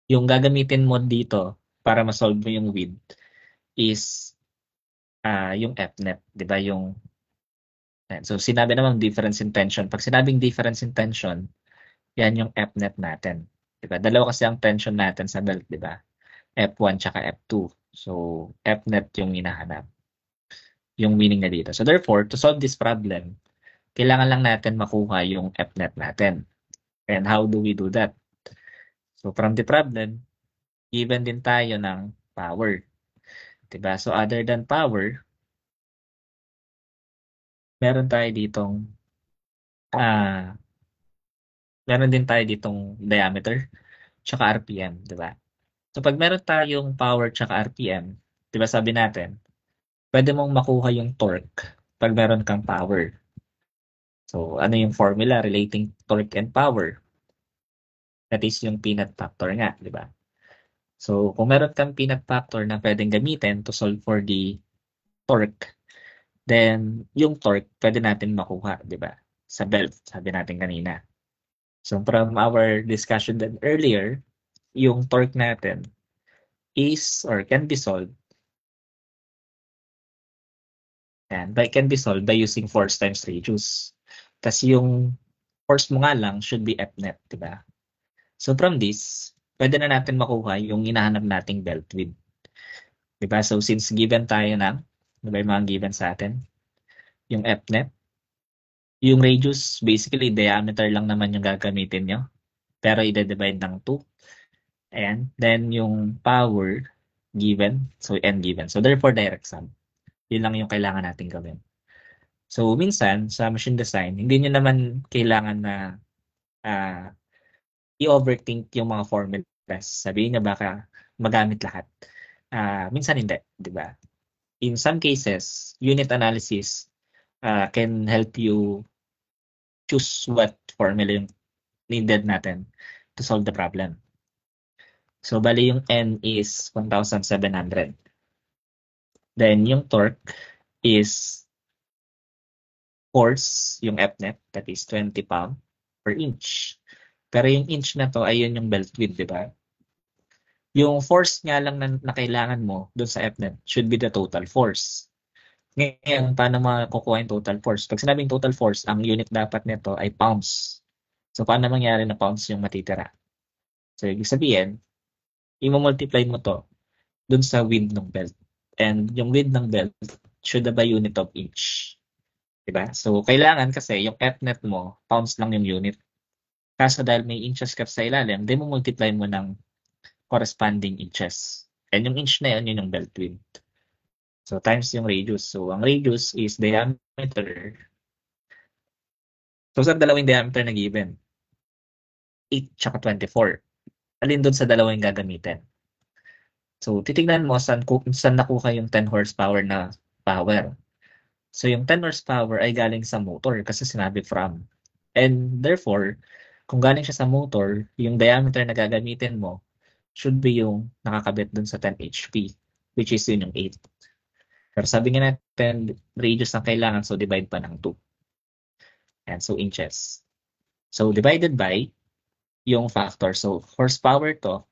yung gagamitin mo dito para ma-solve mo yung width is yung Fnet, di ba? So sinabi naman difference in tension. Pag sinabing difference in tension, yan yung Fnet natin. Di ba? Dalawa kasi ang tension natin sa belt, di ba? F1 tsaka F2. So Fnet yung hinahanap. Yung meaning na dito. So therefore, to solve this problem, kailangan lang natin makuha yung Fnet natin. And how do we do that? So from the problem, given din tayo ng power. Diba? So other than power, meron tayo ditong ah meron din tayo ditong diameter tsaka RPM, diba? So pag meron tayong power tsaka RPM, diba sabi natin, pwede mong makuha yung torque pag meron kang power. So ano yung formula relating torque and power? That is yung peanut factor nga, diba? So kung meron kang peanut factor na pwedeng gamitin to solve for the torque, then yung torque pwede natin makuha, 'di ba? Sa belt, sabi natin kanina. So from our discussion then earlier, yung torque natin is or can be solved can be solved by using force times radius. Tas yung force mo nga lang should be F net, 'di ba? So from this, pwede na natin makuha yung hinahanap nating belt width. 'Di ba? So since given tayo ng, 'di ba yung mga given sa atin? Yung F net, yung radius, basically diameter lang naman yung gagamitin nyo. Pero i-divide ng 2. And then yung power given, so n given. So therefore direct sum. Yun lang yung kailangan natin gawin. So minsan sa machine design, hindi nyo naman kailangan na ah, i-overthink yung mga formulas. Sabihin nyo baka magamit lahat. Minsan hindi, di ba? In some cases, unit analysis can help you choose what formula yung needed natin to solve the problem. So, bali yung N is 1,700. Then, yung torque is force, yung Fnet, that is 20 pound per inch. Pero yung inch na to, ayun yung belt width, di ba? Yung force nga lang na kailangan mo dun sa Fnet should be the total force. Ngayon, paano makukuha yung total force? Pag sinabing total force, ang unit dapat nito ay pounds. So, paano mangyari na pounds yung matitira? So, ibig sabihin, i-multiply mo to dun sa width ng belt. And yung width ng belt should have a unit of inch. Diba? So, kailangan kasi yung Fnet mo, pounds lang yung unit. Kaso dahil may inches ka sa ilalim, then mo multiply mo ng corresponding inches. And yung inch na yun, yun yung belt width. So, times yung radius. So, ang radius is diameter. So, sa dalawang diameter na given, 8 tsaka 24. Alin doon sa dalawang gagamitin? So, titignan mo saan nakuha yung 10 horsepower na power. So, yung 10 horsepower ay galing sa motor kasi sinabi from. And therefore, kung galing siya sa motor, yung diameter na gagamitin mo should be yung nakakabit dun sa 10 HP, which is yun yung 8. Pero sabi nga natin, radius ang kailangan, so divide pa ng 2. And so inches. So divided by yung factor. So horsepower to,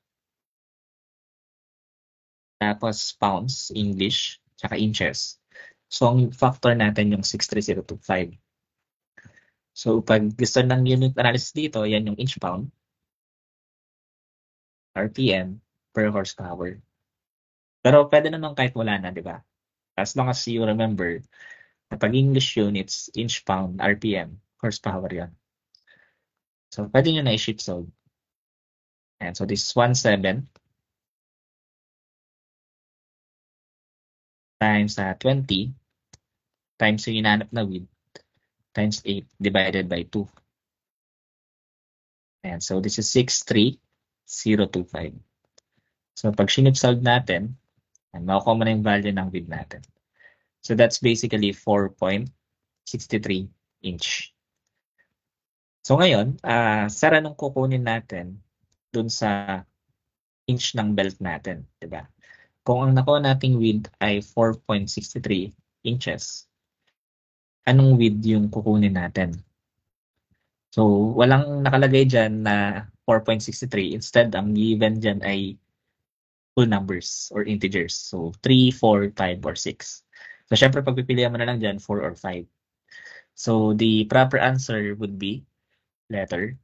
tapos pounds, English, tsaka inches. So ang factor natin yung 63025. So pag gusto ng unit analysis dito, yan yung inch pound, RPM, per horsepower. Pero pwede naman kahit wala na, di ba? As long as you remember, na pag English units, inch pound, RPM, horsepower yan. So pwede nyo na i-shift solve. And so this is 1,7 times 20 times yung hinanap na width times 8 divided by 2. And so this is 63025. So pag sinip-solve natin, makukuha mo na yung value ng width natin. So that's basically 4.63 inch. So ngayon, sara nung kukunin natin dun sa inch ng belt natin, di ba? Kung ang nakuha nating width ay 4.63 inches, anong width yung kukunin natin? So, walang nakalagay dyan na 4.63. Instead, ang given dyan ay full numbers or integers. So, 3, 4, 5, or 6. So, syempre, pagpipilihan mo na lang dyan, 4 or 5. So, the proper answer would be letter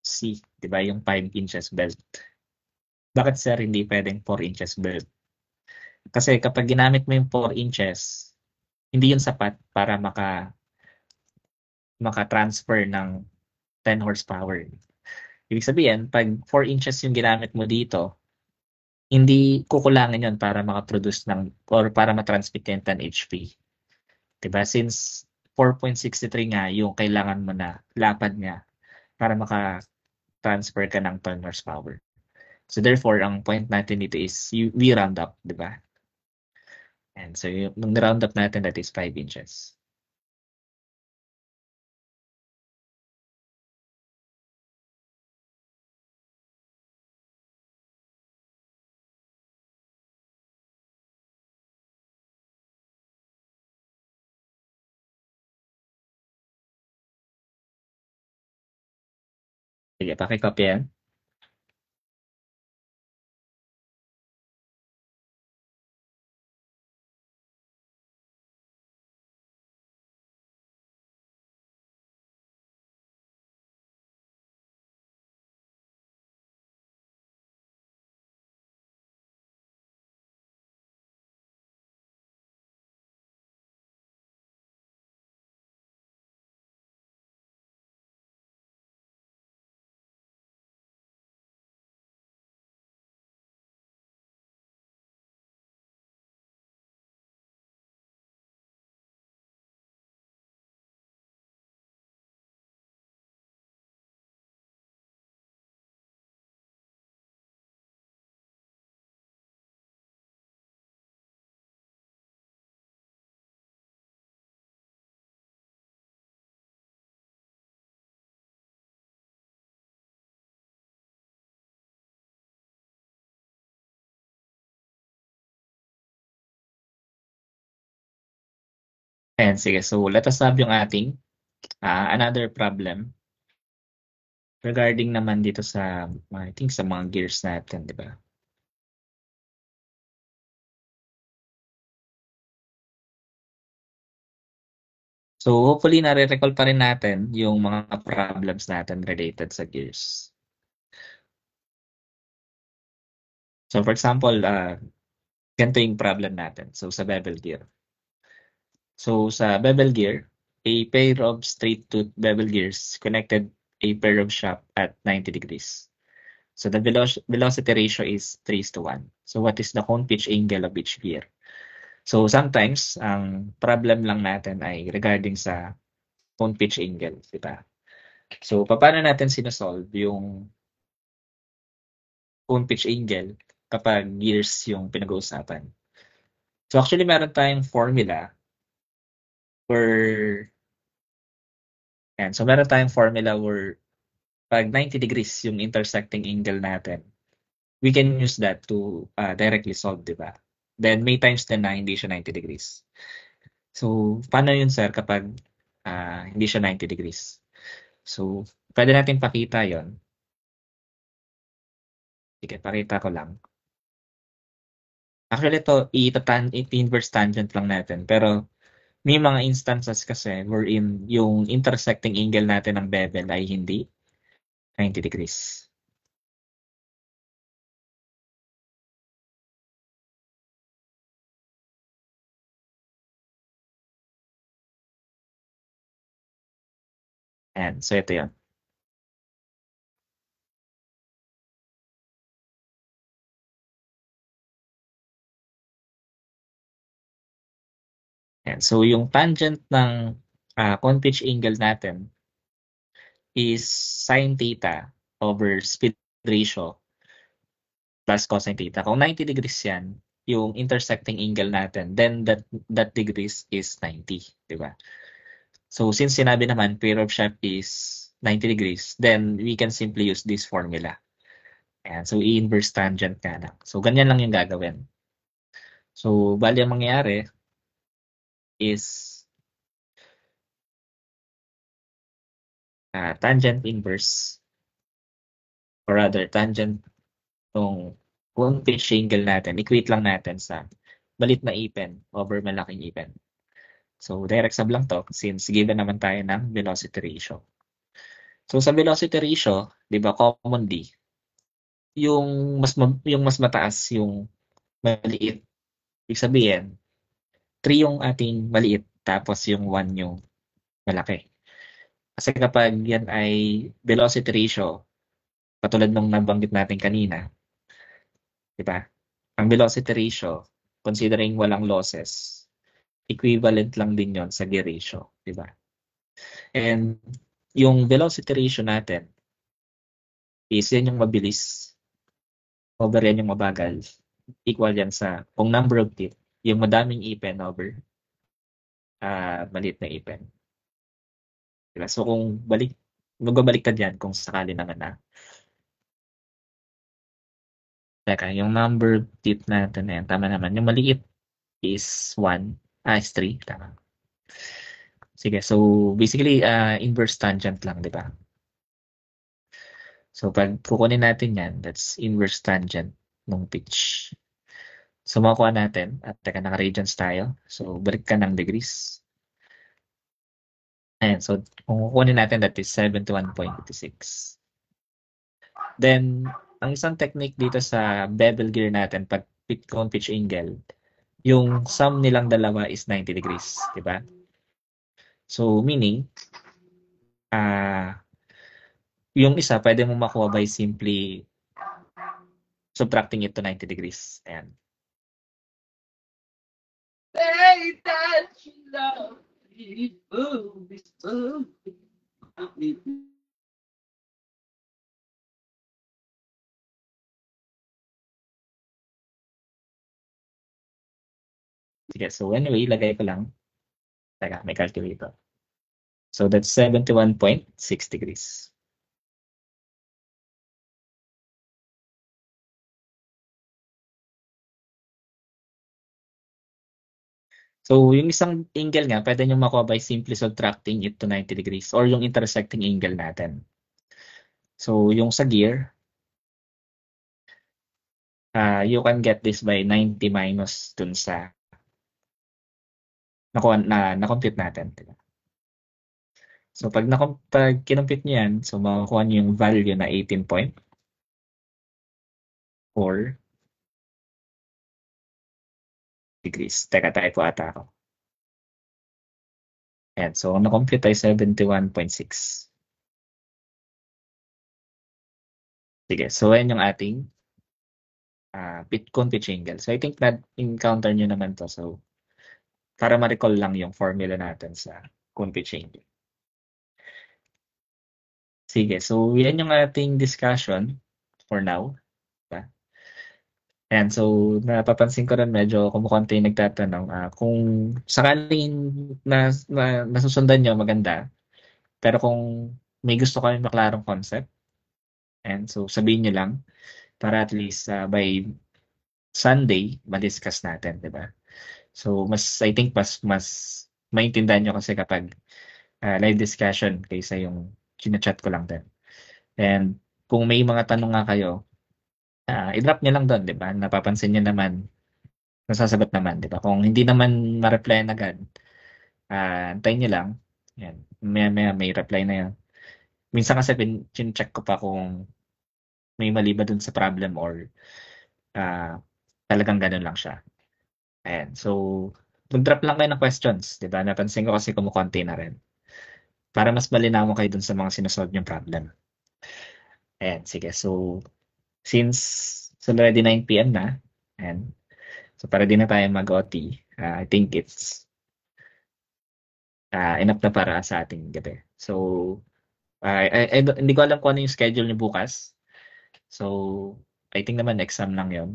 C. Diba? Yung 5 inches belt. Bakit, sir, hindi pwedeng 4 inches belt? Kasi kapag ginamit mo yung 4 inches, hindi yun sapat para maka-transfer ng 10 horsepower. Ibig sabihin, pag 4 inches yung ginamit mo dito, hindi kukulangin yun para makaproduce ng or para matransmit yung 10 HP. Diba? Since 4.63 nga yung kailangan mo na lapad niya para maka-transfer ka ng 10 horsepower. So therefore, ang point natin dito is we round up, diba? And so nung round up natin, that is 5 inches. Sige, paki-copy yan. Ayan, sige. So, let us have yung ating another problem regarding naman dito sa, I think, sa mga gears natin, di ba? So, hopefully, nare-recall pa rin natin yung mga problems natin related sa gears. So, for example, ganito yung problem natin. So, sa bevel gear. So, sa bevel gear, a pair of straight-tooth bevel gears connected a pair of shaft at 90 degrees. So, the velocity ratio is 3:1. So, what is the cone pitch angle of each gear? So, sometimes, ang problem lang natin ay regarding sa cone pitch angle, di ba? So, paano natin sinasolve yung cone pitch angle kapag gears yung pinag-uusapan? So, actually, meron tayong formula where, yan. So, meron tayong formula where pag 90 degrees yung intersecting angle natin, we can use that to directly solve, di ba? Then, may times din na hindi siya 90 degrees. So, paano yun, sir, kapag hindi siya 90 degrees? So, pwede natin pakita yon. Sige, pakita ko lang. Actually, ito, i-inverse tangent lang natin. Pero, may mga instances kasi wherein yung intersecting angle natin ng bevel ay hindi 90 degrees. Ayan, so ito yun. Ayan, so yung tangent ng cone pitch angle natin is sine theta over speed ratio plus cosine theta. Kung 90 degrees yan, yung intersecting angle natin, then that degrees is 90, di ba? So since sinabi naman pair of shaft is 90 degrees, then we can simply use this formula. Ayan, so i-inverse tangent nga lang. So ganyan lang yung gagawin. So bali ang mangyayari is tangent inverse or rather tangent ng kung pitch angle natin, equate lang natin sa balit na ipin over malaking ipin. So, direct sub lang to since given naman tayo ng velocity ratio. So, sa velocity ratio, di ba, commonly, yung mas mataas yung maliit. Ibig sabihin, 3 yung ating maliit tapos yung 1 yung malaki. Kasi kapag yan ay velocity ratio, katulad nung nabanggit natin kanina, di ba? Ang velocity ratio, considering walang losses, equivalent lang din yon sa gear ratio, di ba? And yung velocity ratio natin is yan yung mabilis over yan yung mabagal. Equal yan sa kung number of teeth, yung madaming ipin over maliit na ipin. Diba? So kung magbabaliktad yan kung sakali naman na. Teka, yung number of teeth natin yan, tama naman. Yung maliit is 1, is 3, tama. Sige, so basically inverse tangent lang, di ba? So, pag kukunin natin yan, that's inverse tangent ng pitch. So, makukuha natin, at teka, naka-radians tayo. So, balik ka ng degrees. Ayan, so, kung kukunin natin, that is 71.26. Then, ang isang technique dito sa bevel gear natin, pag cone pitch angle, yung sum nilang dalawa is 90 degrees, di ba? So, meaning, yung isa, pwede mo makuha by simply subtracting it to 90 degrees. Ayan. Sige, so anyway, ilagay ko lang. Teka, may calculator. So that's 71.6 degrees. So yung isang angle nga, pwede nyo makuha by simply subtracting it to 90 degrees or yung intersecting angle natin. So yung sa gear, you can get this by 90 minus dun sa na-compute natin. Diba? So pag kinompute nyo yan, so makukuha nyo yung value na 18.4 degrees. Teka, typo ata ako. Ayan, so na-compute ay 71.6. Sige, so ayan yung ating cone pitch angle. So I think na-encounter nyo naman to. So para ma-recall lang yung formula natin sa cone pitch angle. Sige, so yan yung ating discussion for now. Diba? Ayan, so napapansin ko rin medyo kumukonti yung nagtatanong kung sakaling nasusundan nyo, maganda. Pero kung may gusto kayong maklarong concept, and so sabihin nyo lang para at least by Sunday, ma-discuss natin, di ba? So, I think mas maintindihan nyo kasi kapag live discussion kaysa yung chinachat ko lang din. And kung may mga tanong nga kayo, i-drop nyo lang doon, di ba? Napapansin nyo naman, nasasagot naman, di ba? Kung hindi naman ma-reply agad, antayin nyo lang. Yan. May reply na yan. Minsan kasi check ko pa kung may mali ba dun sa problem or talagang ganun lang siya. Ayan. So, mag-drop lang kayo ng questions, di ba? Napansin ko kasi kumukonti na rin. Para mas malinaw kayo dun sa mga sinusolve yung problem. Ayan, sige. So, since it's already 9 p.m. na, ayan. So, para di na tayo mag-OT, I think it's enough na para sa ating gabi. So, hindi ko alam kung ano yung schedule niyo bukas. So, I think naman exam lang yon.